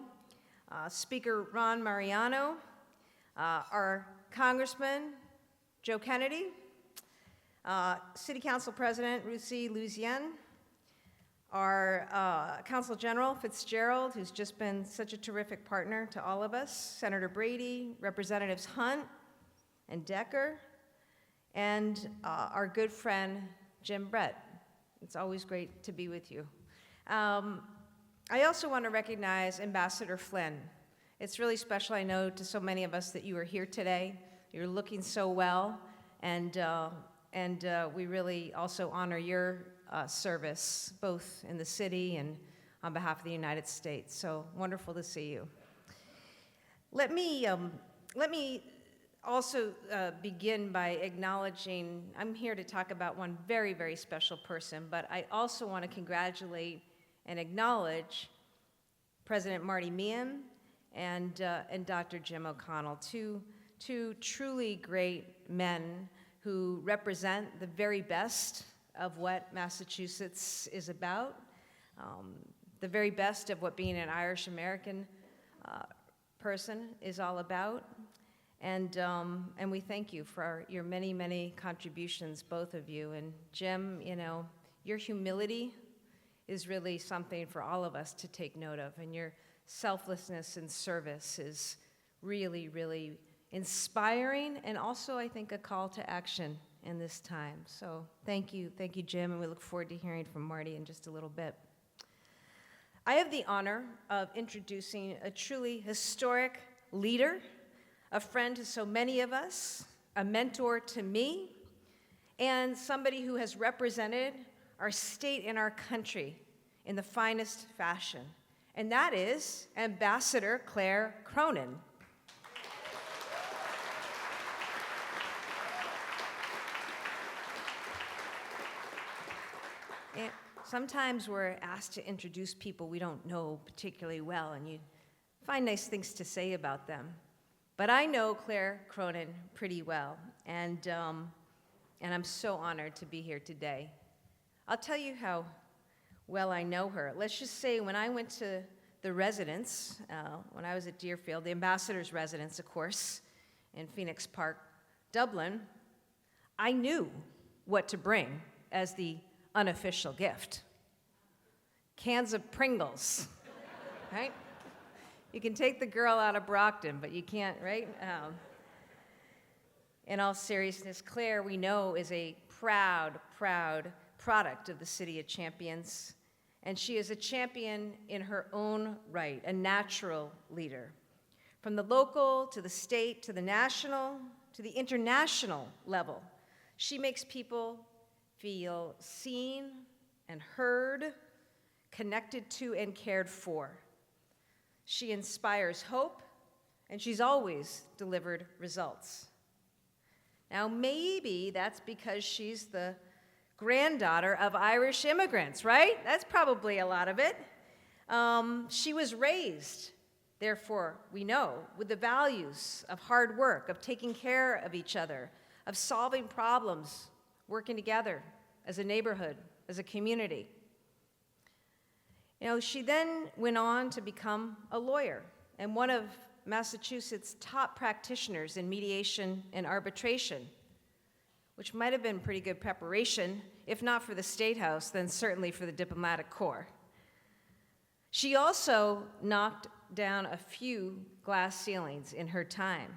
Speaker Ron Mariano, our Congressman Joe Kennedy, City Council President Ruth C. Louisiane, our Consul General Fitzgerald, who's just been such a terrific partner to all of us, Senator Brady, Representatives Hunt and Decker, and our good friend Jim Brett. It's always great to be with you. I also want to recognize Ambassador Flynn. It's really special, I know, to so many of us that you are here today. You're looking so well, and we really also honor your service, both in the city and on behalf of the United States. So wonderful to see you. Let me also begin by acknowledging, I'm here to talk about one very, very special person, but I also want to congratulate and acknowledge President Marty Meehan and Dr. Jim O'Connell, two truly great men who represent the very best of what Massachusetts is about, the very best of what being an Irish American person is all about. And we thank you for your many, many contributions, both of you. And Jim, your humility is really something for all of us to take note of. And your selflessness and service is really, really inspiring, and also, I think, a call to action in this time. So thank you, Jim, and we look forward to hearing from Marty in just a little bit. I have the honor of introducing a truly historic leader, a friend to so many of us, a mentor to me, and somebody who has represented our state and our country in the finest fashion, and that is Ambassador Claire Cronin. Sometimes we're asked to introduce people we don't know particularly well, and you find nice things to say about them. But I know Claire Cronin pretty well, and I'm so honored to be here today. I'll tell you how well I know her. Let's just say when I went to the residence, when I was at Deerfield, the ambassador's residence, of course, in Phoenix Park, Dublin, I knew what to bring as the unofficial gift. Cans of Pringles, right? You can take the girl out of Brockton, but you can't, right? In all seriousness, Claire, we know, is a proud product of the City of Champions, and she is a champion in her own right, a natural leader. From the local to the state to the national to the international level, she makes people feel seen and heard, connected to and cared for. She inspires hope, and she's always delivered results. Now, maybe that's because she's the granddaughter of Irish immigrants, right? That's probably a lot of it. She was raised, therefore, we know, with the values of hard work, of taking care of each other, of solving problems, working together as a neighborhood, as a community. You know, she then went on to become a lawyer and one of Massachusetts' top practitioners in mediation and arbitration, which might have been pretty good preparation, if not for the State House, then certainly for the diplomatic corps. She also knocked down a few glass ceilings in her time.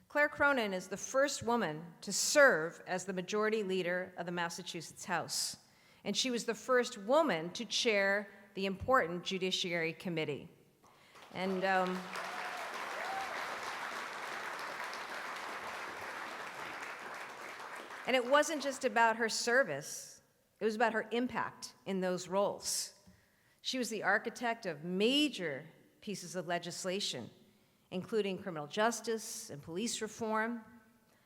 Claire Cronin is the first woman to serve as the majority leader of the Massachusetts House, and she was the first woman to chair the important Judiciary Committee. And and it wasn't just about her service, it was about her impact in those roles. She was the architect of major pieces of legislation, including criminal justice and police reform.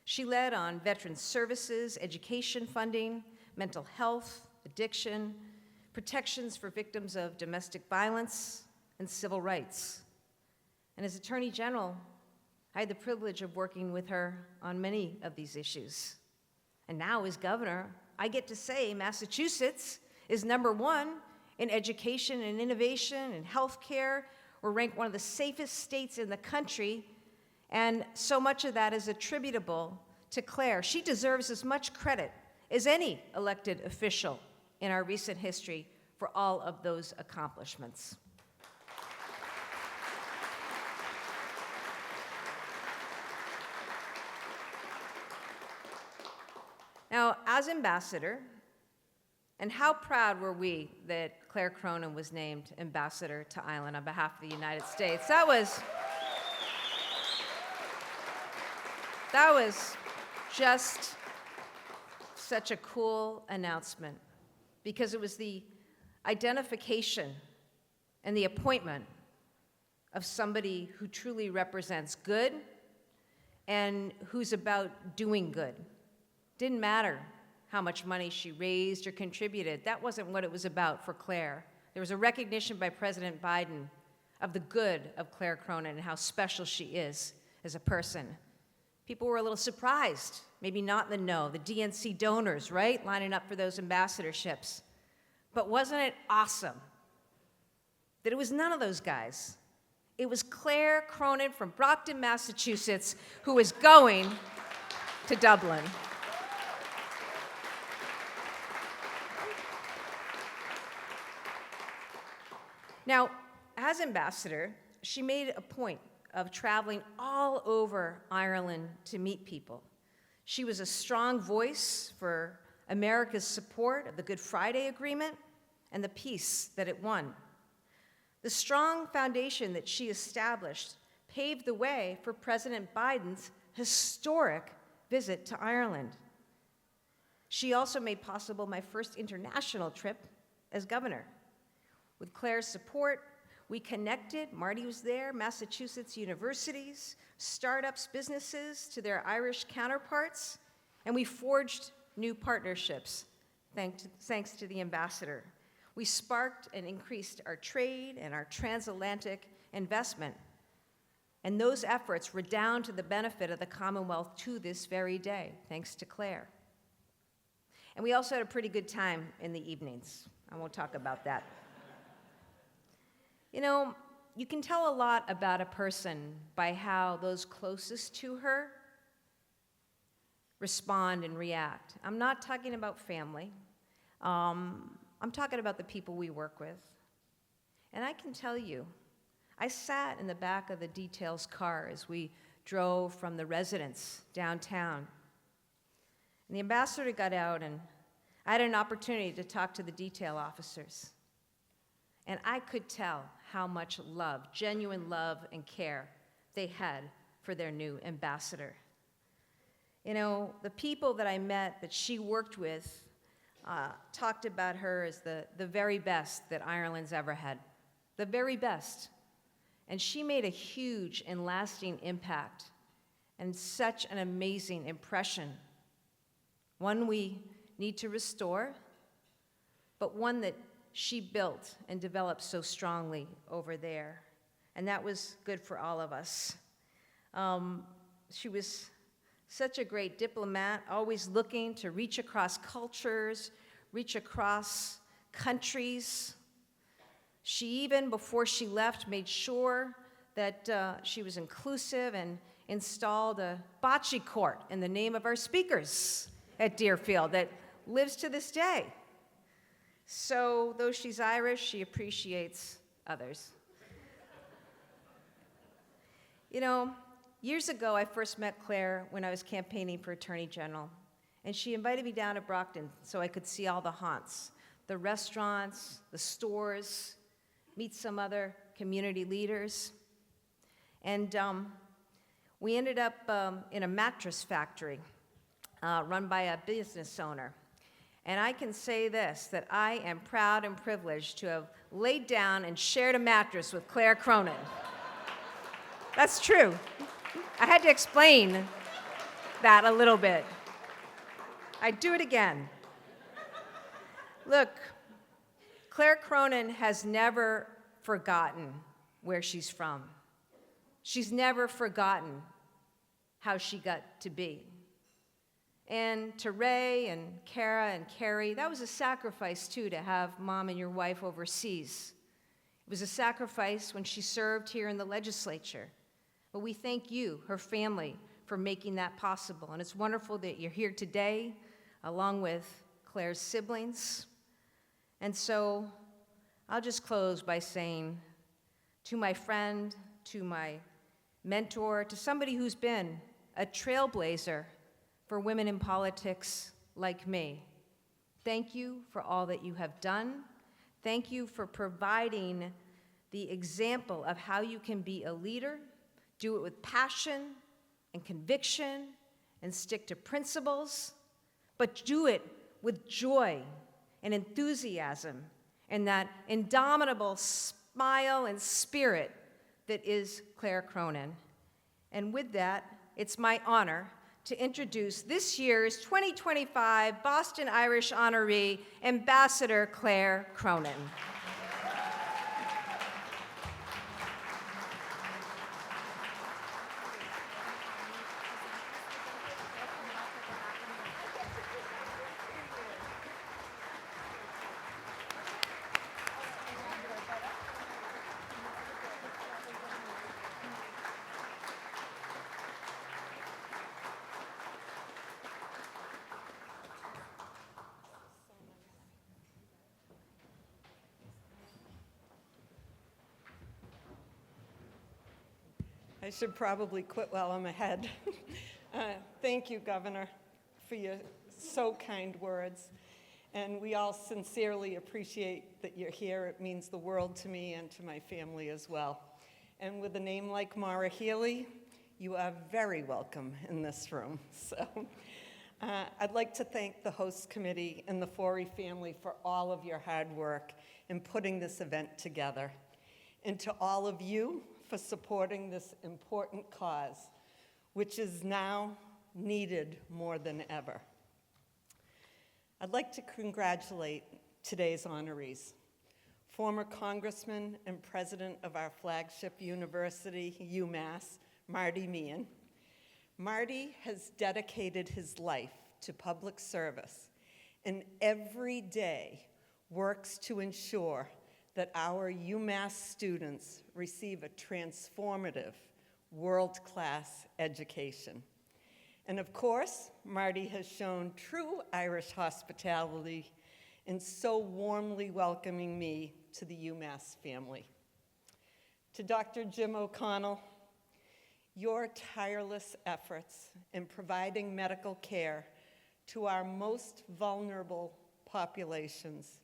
She led on veteran services, education funding, mental health, addiction, protections for victims of domestic violence, and civil rights. And as Attorney General, I had the privilege of working with her on many of these issues. And now as governor, I get to say Massachusetts is #1 in education and innovation and healthcare. We're ranked one of the safest states in the country, and so much of that is attributable to Claire. She deserves as much credit as any elected official in our recent history for all of those accomplishments. Now, as ambassador, and how proud were we that Claire Cronin was named ambassador to Ireland on behalf of the United States. That was just such a cool announcement, because it was the identification and the appointment of somebody who truly represents good and who's about doing good. Didn't matter how much money she raised or contributed. That wasn't what it was about for Claire. There was a recognition by President Biden of the good of Claire Cronin and how special she is as a person. People were a little surprised, maybe not in the know, the DNC donors, right, lining up for those ambassadorships. But wasn't it awesome that it was none of those guys? It was Claire Cronin from Brockton, Massachusetts, who was going to Dublin. Now, as ambassador, she made a point of traveling all over Ireland to meet people. She was a strong voice for America's support of the Good Friday Agreement and the peace that it won. The strong foundation that she established paved the way for President Biden's historic visit to Ireland. She also made possible my first international trip as governor. With Claire's support, we connected, Marty was there, Massachusetts universities, startups, businesses to their Irish counterparts, and we forged new partnerships thanks to the ambassador. We sparked and increased our trade and our transatlantic investment. And those efforts redound to the benefit of the Commonwealth to this very day, thanks to Claire. And we also had a pretty good time in the evenings. I won't talk about that. You know, you can tell a lot about a person by how those closest to her respond and react. I'm not talking about family. I'm talking about the people we work with. And I can tell you, I sat in the back of the detail's car as we drove from the residence downtown. And the ambassador got out, and I had an opportunity to talk to the detail officers. And I could tell how much love, genuine love and care they had for their new ambassador. You know, the people that I met that she worked with talked about her as the very best that Ireland's ever had, the very best. And she made a huge and lasting impact and such an amazing impression. One we need to restore, but one that she built and developed so strongly over there. And that was good for all of us. She was such a great diplomat, always looking to reach across cultures, reach across countries. She even, before she left, made sure that she was inclusive and installed a bocce court in the name of our speakers at Deerfield that lives to this day. So, though she's Irish, she appreciates others. You know, years ago, I first met Claire when I was campaigning for Attorney General, and she invited me down to Brockton so I could see all the haunts, the restaurants, the stores, meet some other community leaders. And we ended up in a mattress factory run by a business owner. And I can say this, that I am proud and privileged to have laid down and shared a mattress with Claire Cronin. That's true. I had to explain that a little bit. I'd do it again. Look, Claire Cronin has never forgotten where she's from. She's never forgotten how she got to be. And to Ray and Kara and Carrie, that was a sacrifice, too, to have Mom and your wife overseas. It was a sacrifice when she served here in the legislature. But we thank you, her family, for making that possible. And it's wonderful that you're here today, along with Claire's siblings. And so I'll just close by saying to my friend, to my mentor, to somebody who's been a trailblazer for women in politics like me, thank you for all that you have done. Thank you for providing the example of how you can be a leader, do it with passion and conviction, and stick to principles, but do it with joy and enthusiasm and that indomitable smile and spirit that is Claire Cronin. And with that, it's my honor to introduce this year's 2025 Boston Irish honoree, Ambassador Claire Cronin. I should probably quit while I'm ahead. Thank you, Governor, for your so kind words. And we all sincerely appreciate that you're here. It means the world to me and to my family as well. And with a name like Mara Healy, you are very welcome in this room. So I'd like to thank the host committee and the Forey family for all of your hard work in putting this event together. And to all of you, for supporting this important cause, which is now needed more than ever. I'd like to congratulate today's honorees. Former Congressman and President of our flagship university, UMass, Marty Meehan. Marty has dedicated his life to public service and every day works to ensure that our UMass students receive a transformative, world-class education. And of course, Marty has shown true Irish hospitality in so warmly welcoming me to the UMass family. To Dr. Jim O'Connell, your tireless efforts in providing medical care to our most vulnerable populations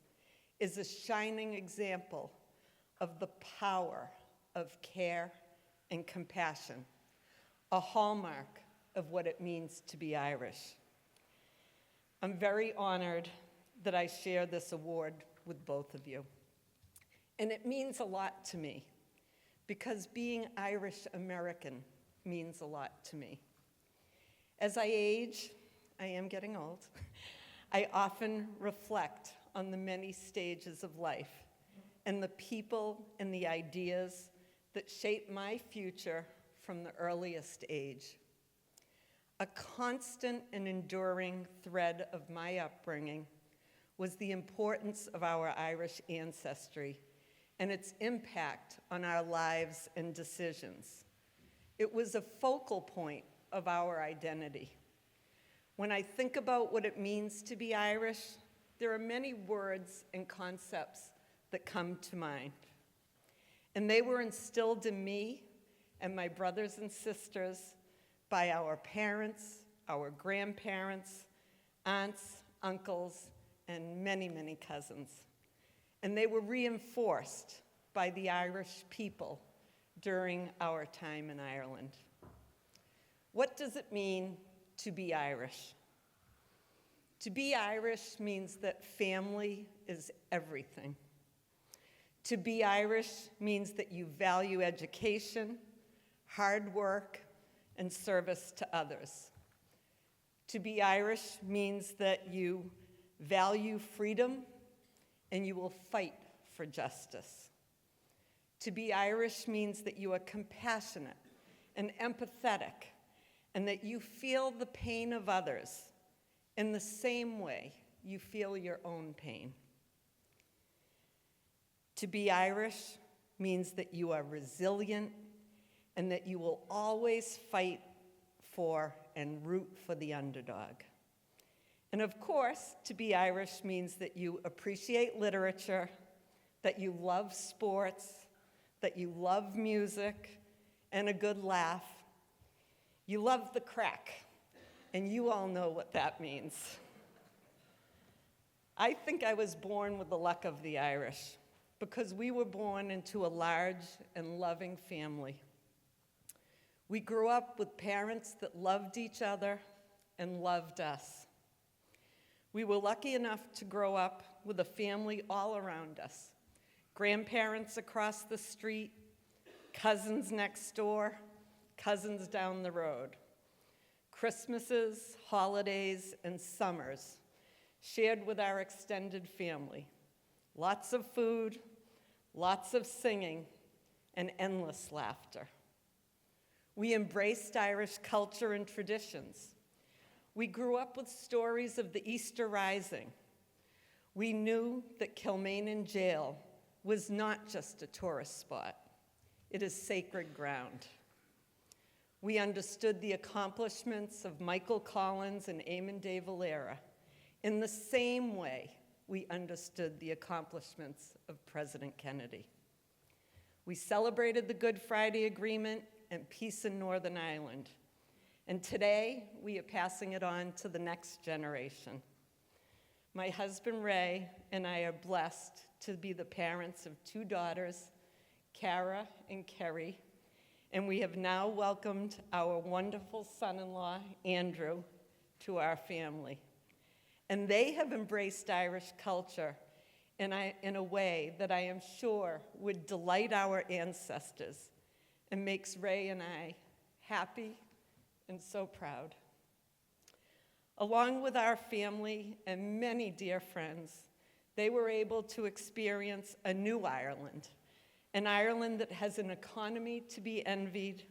is a shining example of the power of care and compassion, a hallmark of what it means to be Irish. I'm very honored that I share this award with both of you. And it means a lot to me, because being Irish American means a lot to me. As I age, I am getting old, I often reflect on the many stages of life and the people and the ideas that shape my future from the earliest age. A constant and enduring thread of my upbringing was the importance of our Irish ancestry and its impact on our lives and decisions. It was a focal point of our identity. When I think about what it means to be Irish, there are many words and concepts that come to mind. And they were instilled in me and my brothers and sisters by our parents, our grandparents, aunts, uncles, and many, many cousins. And they were reinforced by the Irish people during our time in Ireland. What does it mean to be Irish? To be Irish means that family is everything. To be Irish means that you value education, hard work, and service to others. To be Irish means that you value freedom and you will fight for justice. To be Irish means that you are compassionate and empathetic and that you feel the pain of others in the same way you feel your own pain. To be Irish means that you are resilient and that you will always fight for and root for the underdog. And of course, to be Irish means that you appreciate literature, that you love sports, that you love music, and a good laugh. You love the crack, and you all know what that means. I think I was born with the luck of the Irish, because we were born into a large and loving family. We grew up with parents that loved each other and loved us. We were lucky enough to grow up with a family all around us. Grandparents across the street, cousins next door, cousins down the road. Christmases, holidays, and summers shared with our extended family. Lots of food, lots of singing, and endless laughter. We embraced Irish culture and traditions. We grew up with stories of the Easter Rising. We knew that Kilmainham Jail was not just a tourist spot. It is sacred ground. We understood the accomplishments of Michael Collins and Eamon de Valera in the same way we understood the accomplishments of President Kennedy. We celebrated the Good Friday Agreement and peace in Northern Ireland. And today, we are passing it on to the next generation. My husband, Ray, and I are blessed to be the parents of 2 daughters, Kara and Kerry, and we have now welcomed our wonderful son-in-law, Andrew, to our family. And they have embraced Irish culture in a way that I am sure would delight our ancestors and makes Ray and I happy and so proud. Along with our family and many dear friends, they were able to experience a new Ireland, an Ireland that has an economy to be envied,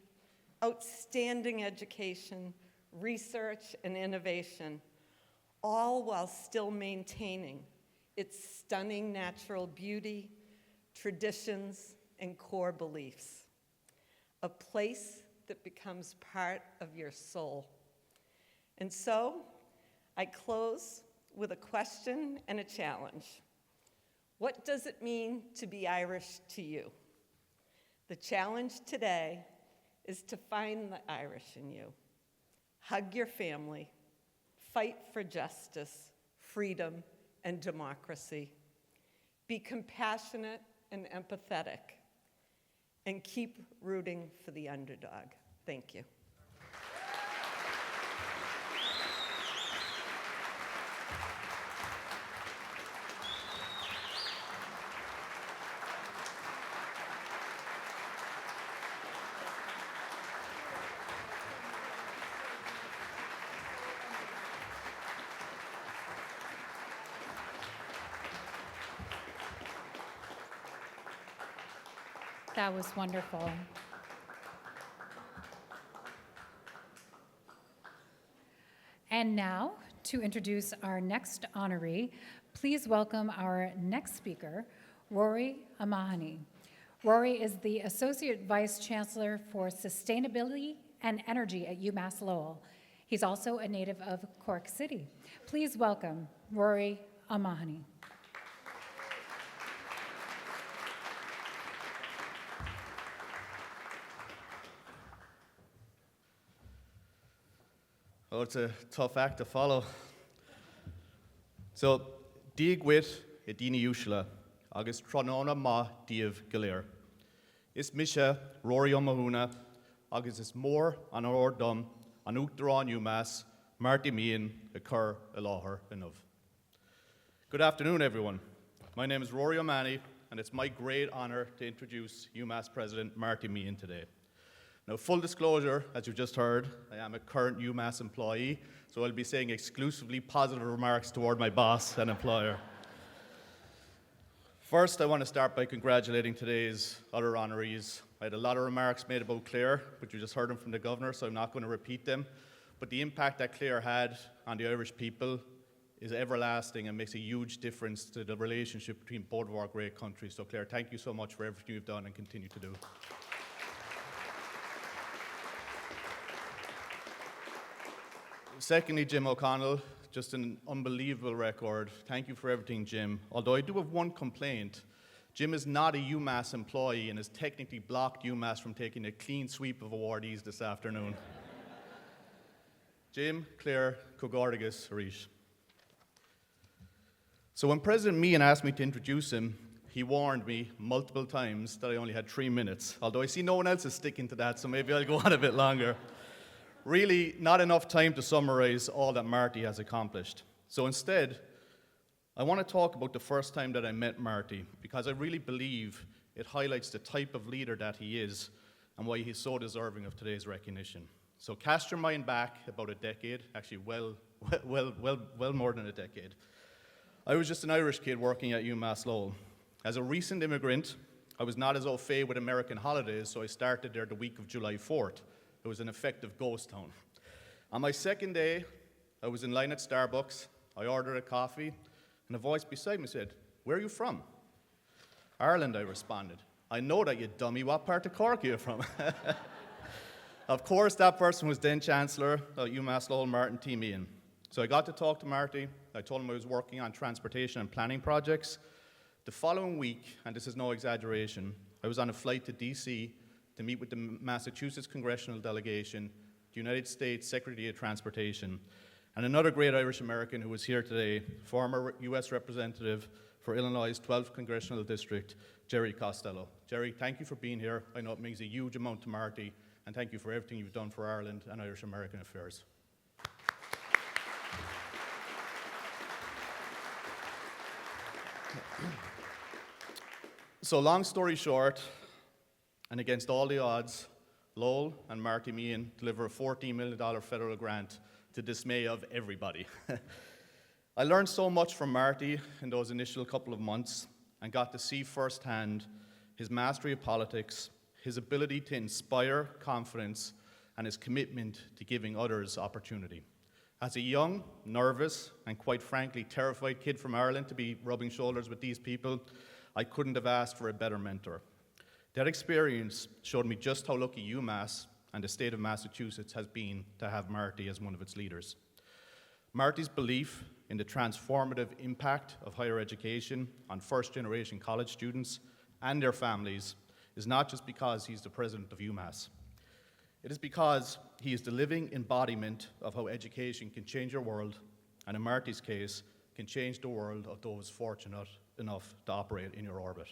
outstanding education, research, and innovation, all while still maintaining its stunning natural beauty, traditions, and core beliefs. A place that becomes part of your soul. And so, I close with a question and a challenge. What does it mean to be Irish to you? The challenge today is to find the Irish in you. Hug your family, fight for justice, freedom, and democracy. Be compassionate and empathetic, and keep rooting for the underdog. Thank you. That was wonderful. And now, to introduce our next honoree, please welcome our next speaker, Rory Amahani. Rory is the Associate Vice Chancellor for Sustainability and Energy at UMass Lowell. He's also a native of Cork City. Please welcome Rory Amahani. Oh, it's a tough act to follow. So, Díag wit I dine úsla, agus tróna ma díobh galéir. Is mise Rory O'Mahuna, agus is mór an ordom an Uachtarán UMass, Marty Meehan, a cur a láthair inmh. Good afternoon, everyone. My name is Rory O'Mahony, and it's my great honor to introduce UMass President Marty Meehan today. Now, full disclosure, as you just heard, I am a current UMass employee, so I'll be saying exclusively positive remarks toward my boss and employer. First, I want to start by congratulating today's other honorees. I had a lot of remarks made about Clare, but you just heard them from the governor, so I'm not going to repeat them. But the impact that Clare had on the Irish people is everlasting and makes a huge difference to the relationship between both of our great countries. So Clare, thank you so much for everything you've done and continue to do. Secondly, Jim O'Connell, just an unbelievable record. Thank you for everything, Jim. Although I do have one complaint. Jim is not a UMass employee and has technically blocked UMass from taking a clean sweep of awardees this afternoon. Jim, Claire, Cogordagus, Harish. So when President Meehan asked me to introduce him, he warned me multiple times that I only had 3 minutes, although I see no one else is sticking to that, so maybe I'll go on a bit longer. Really, not enough time to summarize all that Marty has accomplished. So instead, I want to talk about the first time that I met Marty, because I really believe it highlights the type of leader that he is and why he's so deserving of today's recognition. So cast your mind back about a decade, actually well more than a decade. I was just an Irish kid working at UMass Lowell. As a recent immigrant, I was not as au fait with American holidays, so I started there the week of July 4th. It was an effective ghost town. On my second day, I was in line at Starbucks. I ordered a coffee, and a voice beside me said, "Where are you from?" "Ireland," I responded. "I know that, you dummy. What part of Cork are you from?" Of course, that person was then Chancellor at UMass Lowell, Martin T. Meehan. So I got to talk to Marty. I told him I was working on transportation and planning projects. The following week, and this is no exaggeration, I was on a flight to DC to meet with the Massachusetts congressional delegation, the United States Secretary of Transportation, and another great Irish American who was here today, former US Representative for Illinois' 12th Congressional District, Jerry Costello. Jerry, thank you for being here. I know it means a huge amount to Marty, and thank you for everything you've done for Ireland and Irish American affairs. So long story short, and against all the odds, Lowell and Marty Meehan deliver a $14 million federal grant to dismay of everybody. I learned so much from Marty in those initial couple of months and got to see firsthand his mastery of politics, his ability to inspire confidence, and his commitment to giving others opportunity. As a young, nervous, and quite frankly terrified kid from Ireland to be rubbing shoulders with these people, I couldn't have asked for a better mentor. That experience showed me just how lucky UMass and the state of Massachusetts has been to have Marty as one of its leaders. Marty's belief in the transformative impact of higher education on first-generation college students and their families is not just because he's the president of UMass. It is because he is the living embodiment of how education can change your world, and in Marty's case, can change the world of those fortunate enough to operate in your orbit.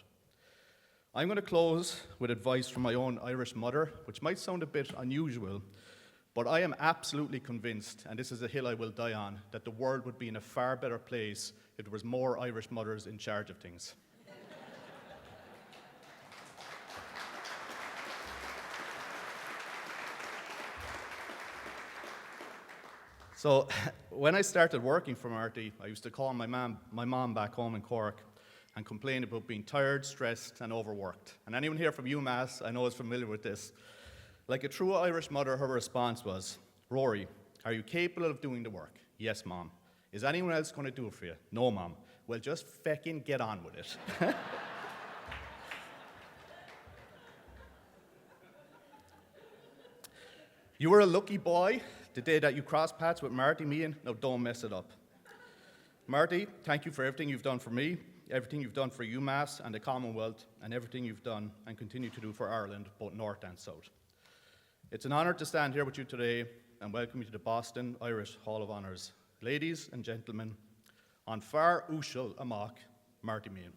I'm going to close with advice from my own Irish mother, which might sound a bit unusual, but I am absolutely convinced, and this is a hill I will die on, that the world would be in a far better place if there was more Irish mothers in charge of things. So when I started working for Marty, I used to call my mom back home in Cork and complain about being tired, stressed, and overworked. And anyone here from UMass I know is familiar with this. Like a true Irish mother, her response was, "Rory, are you capable of doing the work?" "Yes, Mom." "Is anyone else going to do it for you?" "No, Mom." "Well, just feckin' get on with it." You were a lucky boy the day that you crossed paths with Marty Meehan. Now don't mess it up. Marty, thank you for everything you've done for me, everything you've done for UMass and the Commonwealth, and everything you've done and continue to do for Ireland, both North and South. It's an honor to stand here with you today and welcome you to the Boston Irish Hall of Honors. Ladies and gentlemen, on far Ushal Amach, Marty Meehan.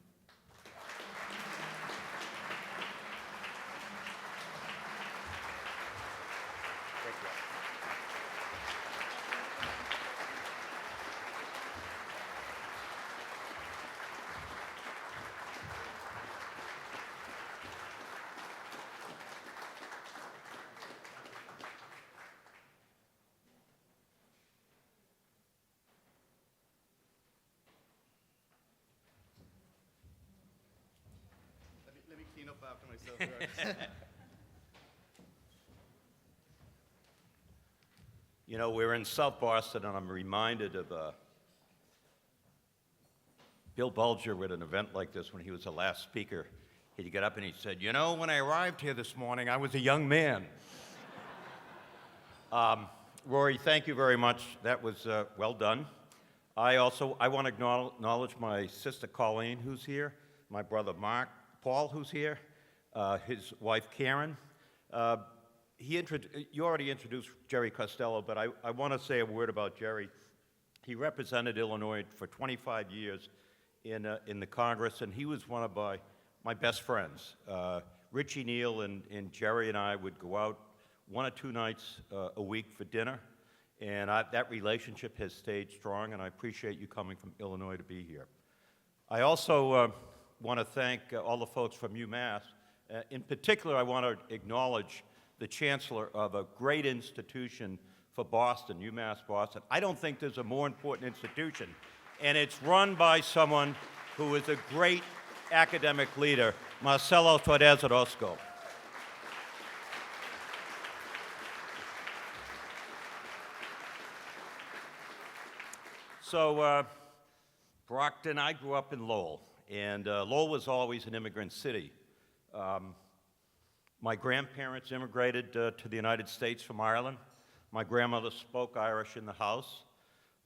Let me clean up after myself. You know, we're in South Boston, and I'm reminded of Bill Bulger with an event like this when he was the last speaker. He'd get up and he said, "You know, when I arrived here this morning, I was a young man." Rory, thank you very much. That was well done. I want to acknowledge my sister Colleen, who's here, my brother Paul, who's here, his wife Karen. You already introduced Jerry Costello, but I want to say a word about Jerry. He represented Illinois for 25 years in the Congress, and he was one of my best friends. Richie Neal and Jerry and I would go out 1 or 2 nights a week for dinner, and that relationship has stayed strong, and I appreciate you coming from Illinois to be here. I also want to thank all the folks from UMass. In particular, I want to acknowledge the chancellor of a great institution for Boston, UMass Boston. I don't think there's a more important institution, and it's run by someone who is a great academic leader, Marcelo Torres Orozco. So, Brockton, I grew up in Lowell, and Lowell was always an immigrant city. My grandparents immigrated to the United States from Ireland. My grandmother spoke Irish in the house.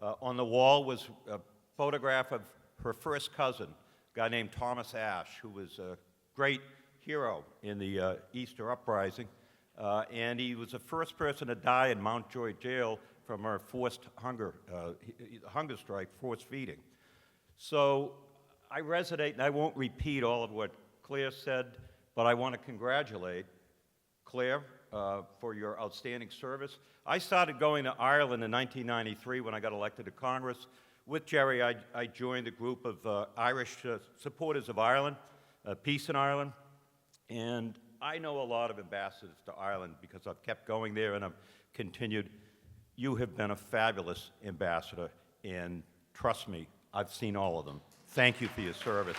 On the wall was a photograph of her first cousin, a guy named Thomas Ashe, who was a great hero in the Easter Uprising. And he was the first person to die in Mountjoy Jail from a forced hunger strike, forced feeding. So I resonate, and I won't repeat all of what Claire said, but I want to congratulate Claire for your outstanding service. I started going to Ireland in 1993 when I got elected to Congress. With Jerry, I joined a group of Irish supporters of Ireland, peace in Ireland, and I know a lot of ambassadors to Ireland because I've kept going there and I've continued. You have been a fabulous ambassador, and trust me, I've seen all of them. Thank you for your service.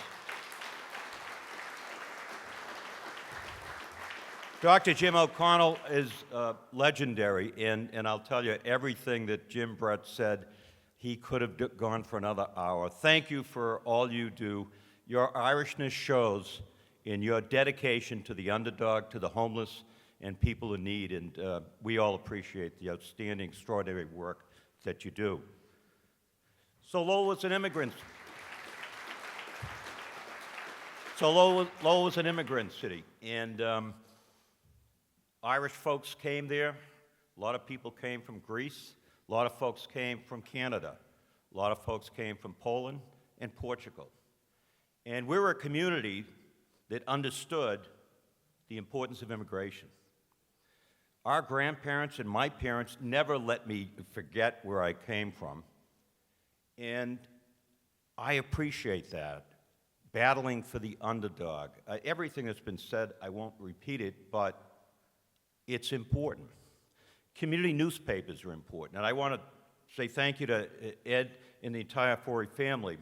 Dr. Jim O'Connell is legendary, and I'll tell you, everything that Jim Brett said, he could have gone for another hour. Thank you for all you do. Your Irishness shows in your dedication to the underdog, to the homeless, and people in need, and we all appreciate the outstanding, extraordinary work that you do. So Lowell was an immigrant. Lowell was an immigrant city, and Irish folks came there. A lot of people came from Greece. A lot of folks came from Canada. A lot of folks came from Poland and Portugal. And we were a community that understood the importance of immigration. Our grandparents and my parents never let me forget where I came from. And I appreciate that, battling for the underdog. Everything that's been said, I won't repeat it, but it's important. Community newspapers are important, and I want to say thank you to Ed and the entire Forey family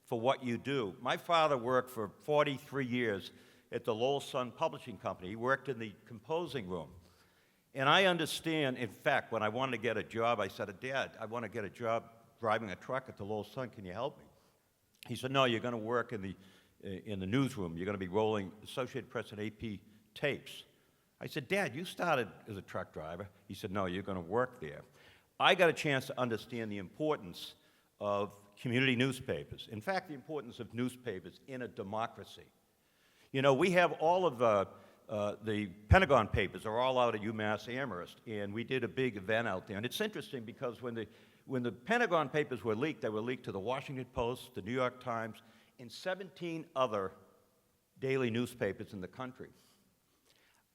for what you do. My father worked for 43 years at the Lowell Sun Publishing Company. He worked in the composing room. And I understand, in fact, when I wanted to get a job, I said, Dad, I want to get a job driving a truck at the Lowell Sun. Can you help me? He said, no, you're going to work in the newsroom. You're going to be rolling Associated Press and AP tapes. I said, Dad, you started as a truck driver. He said, no, you're going to work there. I got a chance to understand the importance of community newspapers. In fact, the importance of newspapers in a democracy. You know, we have all of the Pentagon papers are all out at UMass Amherst, and we did a big event out there. And it's interesting because when the Pentagon papers were leaked, they were leaked to the Washington Post, the New York Times, and 17 other daily newspapers in the country.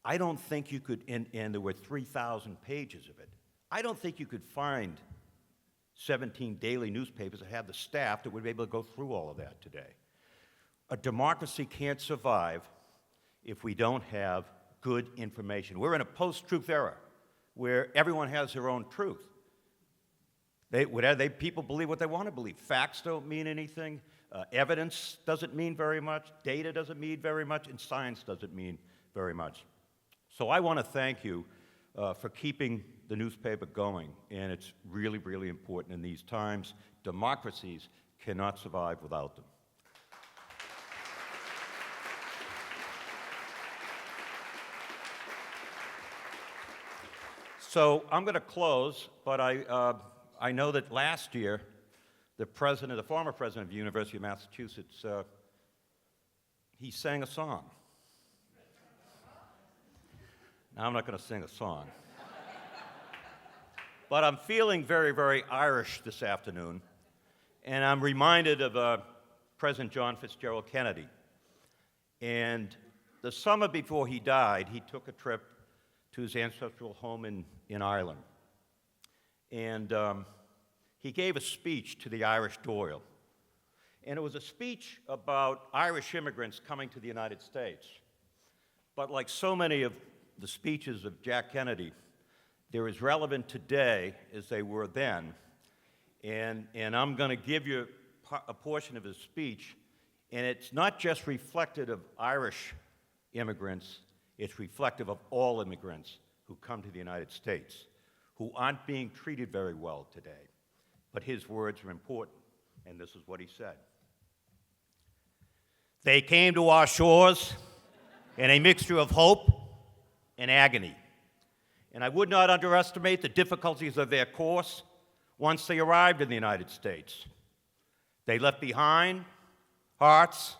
I don't think you could, and there were 3,000 pages of it, I don't think you could find 17 daily newspapers that have the staff that would be able to go through all of that today. A democracy can't survive if we don't have good information. We're in a post-truth era where everyone has their own truth. People believe what they want to believe. Facts don't mean anything. Evidence doesn't mean very much. Data doesn't mean very much. And science doesn't mean very much. So I want to thank you for keeping the newspaper going. And it's really, really important in these times. Democracies cannot survive without them. So I'm going to close, but I know that last year, the former president of the University of Massachusetts, he sang a song. Now, I'm not going to sing a song. But I'm feeling very, very Irish this afternoon, and I'm reminded of President John Fitzgerald Kennedy. And the summer before he died, he took a trip to his ancestral home in Ireland. And he gave a speech to the Irish Dáil. And it was a speech about Irish immigrants coming to the United States. But like so many of the speeches of Jack Kennedy, they're as relevant today as they were then. And I'm going to give you a portion of his speech, and it's not just reflective of Irish immigrants, it's reflective of all immigrants who come to the United States, who aren't being treated very well today. But his words are important, and this is what he said. They came to our shores in a mixture of hope and agony. And I would not underestimate the difficulties of their course once they arrived in the United States. They left behind hearts,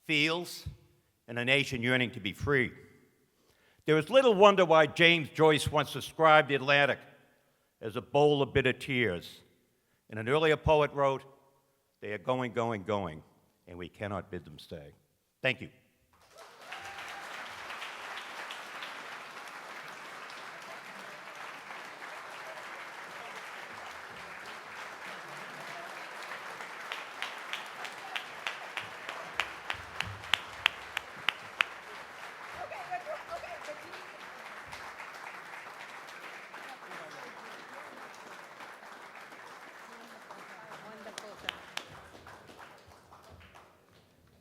fields, and a nation yearning to be free. There is little wonder why James Joyce once described the Atlantic as a bowl of bitter tears. And an earlier poet wrote, they are going, going, going, and we cannot bid them stay. Thank you.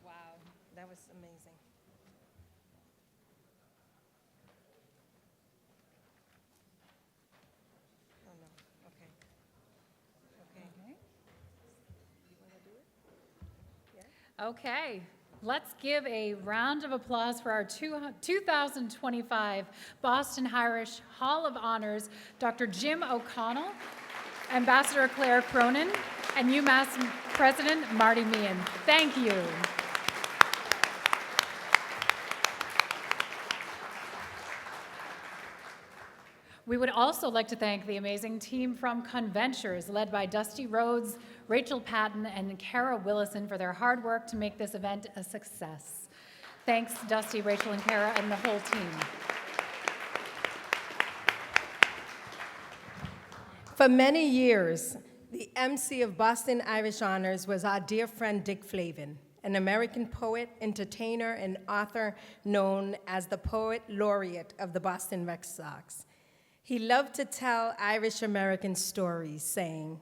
Wow, that was amazing. Okay, let's give a round of applause for our 2025 Boston Irish Hall of Honors, Dr. Jim O'Connell, Ambassador Claire Cronin, and UMass President Marty Meehan. Thank you. We would also like to thank the amazing team from Conventures, led by Dusty Rhodes, Rachel Patton, and Kara Willison for their hard work to make this event a success. Thanks, Dusty, Rachel, and Kara, and the whole team. For many years, the MC of Boston Irish Honors was our dear friend Dick Flavin, an American poet, entertainer, and author known as the Poet Laureate of the Boston Red Sox. He loved to tell Irish-American stories, saying,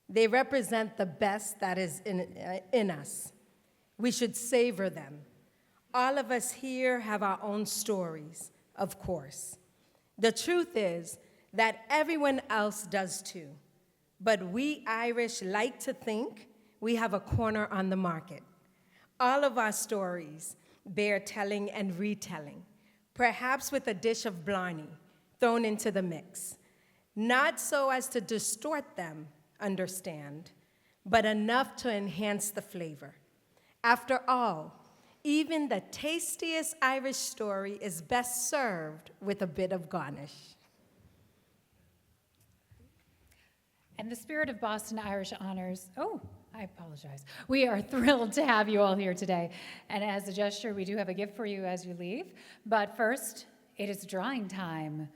"They represent the best that is in us. We should savor them. All of us here have our own stories, of course. The truth is that everyone else does too. But we Irish like to think we have a corner on the market. All of our stories bear telling and retelling, perhaps with a dish of blarney thrown into the mix, not so as to distort them, understand, but enough to enhance the flavor. After all, even the tastiest Irish story is best served with a bit of garnish." And the spirit of Boston Irish Honors, I apologize. We are thrilled to have you all here today. And as a gesture, we do have a gift for you as you leave. But first, it is drawing time.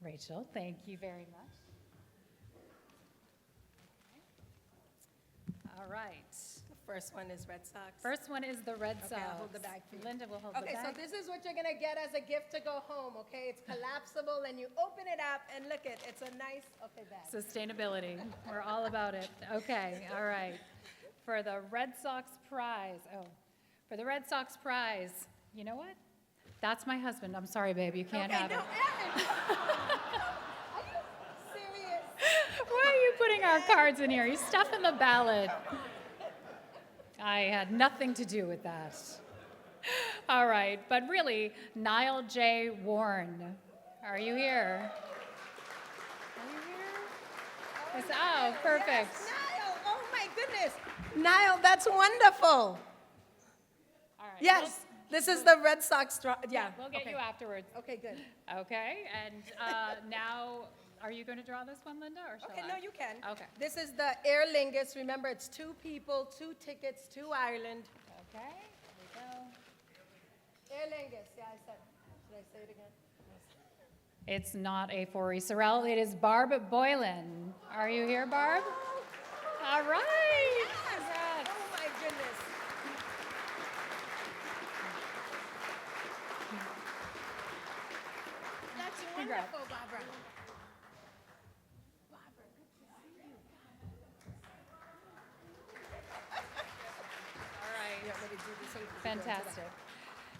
Rachel, thank you very much. All right. The first one is Red Sox. First one is the Red Sox. I'll hold the bag for you. Linda will hold the bag. Okay, so this is what you're gonna get as a gift to go home, okay? It's collapsible, and you open it up, and look it's a nice, bag. Sustainability. We're all about it. Okay, all right. For the Red Sox prize, you know what? That's my husband. I'm sorry, babe, you can't have it. Erin! Are you serious? Why are you putting our cards in here? You're stuffing the ballot. I had nothing to do with that. All right, but really, Niall J. Warren, are you here? Oh, perfect. Yes, Niall, oh my goodness. Niall, that's wonderful. All right. Yes, this is the Red Sox draw, We'll get you afterwards. Okay, good. Okay, and now, are you going to draw this one, Linda, or shall I? Okay, no, you can. Okay. This is the Aer Lingus. Remember, it's 2 people, 2 tickets to Ireland. Okay, here we go. Aer Lingus, should I say it again? It's not a Forey Sorrell, it is Barb Boylan. Are you here, Barb? All right. Yes. Oh my goodness. That's wonderful, Barbara. All right. Fantastic.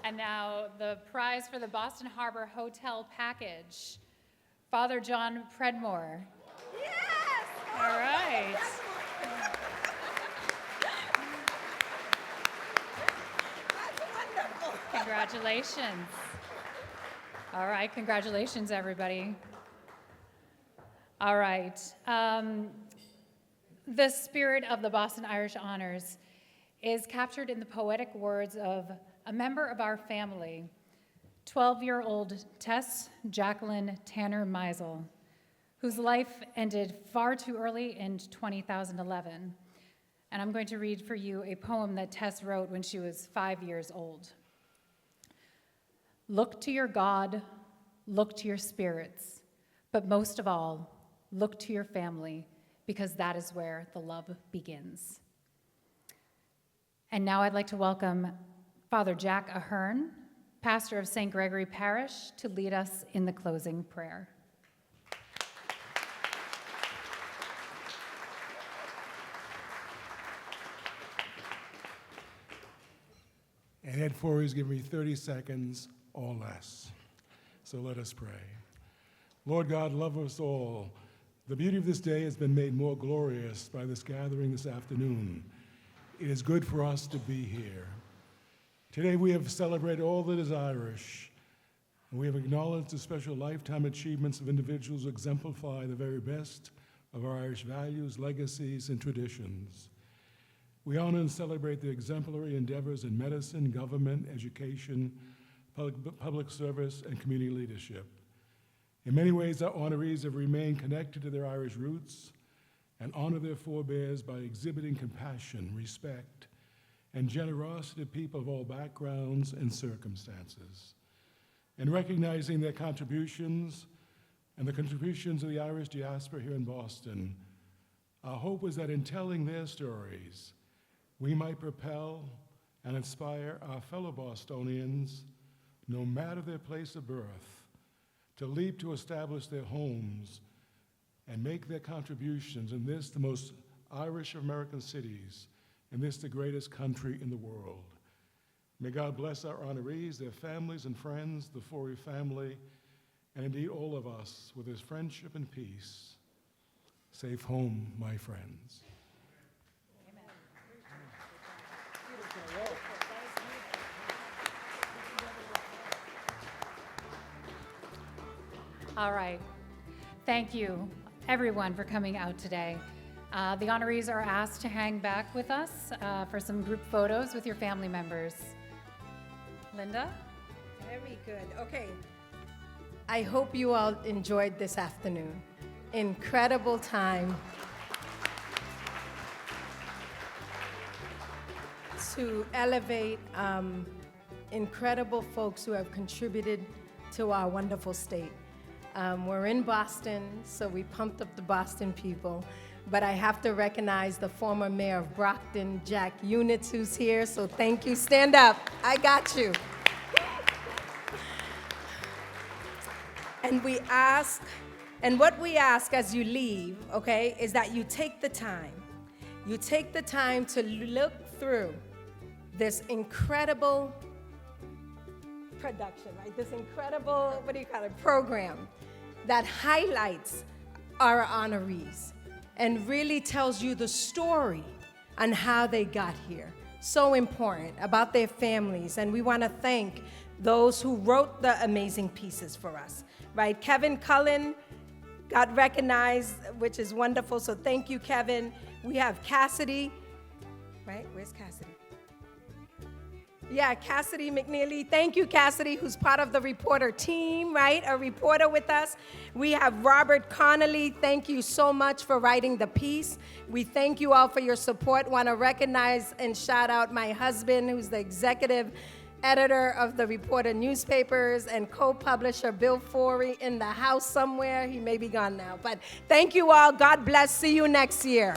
And now the prize for the Boston Harbor Hotel package, Father John Predmore. Yes! All right. That's wonderful. Congratulations. All right, congratulations, everybody. All right. The spirit of the Boston Irish Honors is captured in the poetic words of a member of our family, 12-year-old Tess Jacqueline Tanner Meisel, whose life ended far too early in 2011. And I'm going to read for you a poem that Tess wrote when she was 5 years old. Look to your God, look to your spirits, but most of all, look to your family, because that is where the love begins. And now I'd like to welcome Father Jack Ahern, pastor of St. Gregory Parish, to lead us in the closing prayer. And Ed Forey's given me 30 seconds or less. So let us pray. Lord God, love us all. The beauty of this day has been made more glorious by this gathering this afternoon. it is good for us to be here. Today we have celebrated all that is Irish, and we have acknowledged the special lifetime achievements of individuals who exemplify the very best of our Irish values, legacies, and traditions. We honor and celebrate the exemplary endeavors in medicine, government, education, public service, and community leadership. In many ways, our honorees have remained connected to their Irish roots and honor their forebears by exhibiting compassion, respect, and generosity to people of all backgrounds and circumstances. In recognizing their contributions and the contributions of the Irish diaspora here in Boston, our hope is that in telling their stories, we might propel and inspire our fellow Bostonians, no matter their place of birth, to leap to establish their homes and make their contributions in this, the most Irish of American cities, in this, the greatest country in the world. May God bless our honorees, their families and friends, the Forey family, and indeed all of us with his friendship and peace. Safe home, my friends. All right. Thank you, everyone, for coming out today. The honorees are asked to hang back with us for some group photos with your family members. Linda? Very good. Okay. I hope you all enjoyed this afternoon. Incredible time to elevate incredible folks who have contributed to our wonderful state. We're in Boston, so we pumped up the Boston people. But I have to recognize the former mayor of Brockton, Jack Unitz, who's here, so thank you. Stand up. I got you. And we ask, and what we ask as you leave, okay, is that you take the time. You take the time to look through this incredible production, right? This incredible, program that highlights our honorees and really tells you the story on how they got here. So important, about their families. And we want to thank those who wrote the amazing pieces for us, right? Kevin Cullen got recognized, which is wonderful. So thank you, Kevin. We have Cassidy, right? Where's Cassidy? Yeah, Cassidy McNeely. Thank you, Cassidy, who's part of the reporter team, right? A reporter with us. We have Robert Connolly. Thank you so much for writing the piece. We thank you all for your support. Want to recognize and shout out my husband, who's the executive editor of the Reporter newspapers and co-publisher Bill Forey in the house somewhere. He may be gone now. But thank you all. God bless. See you next year.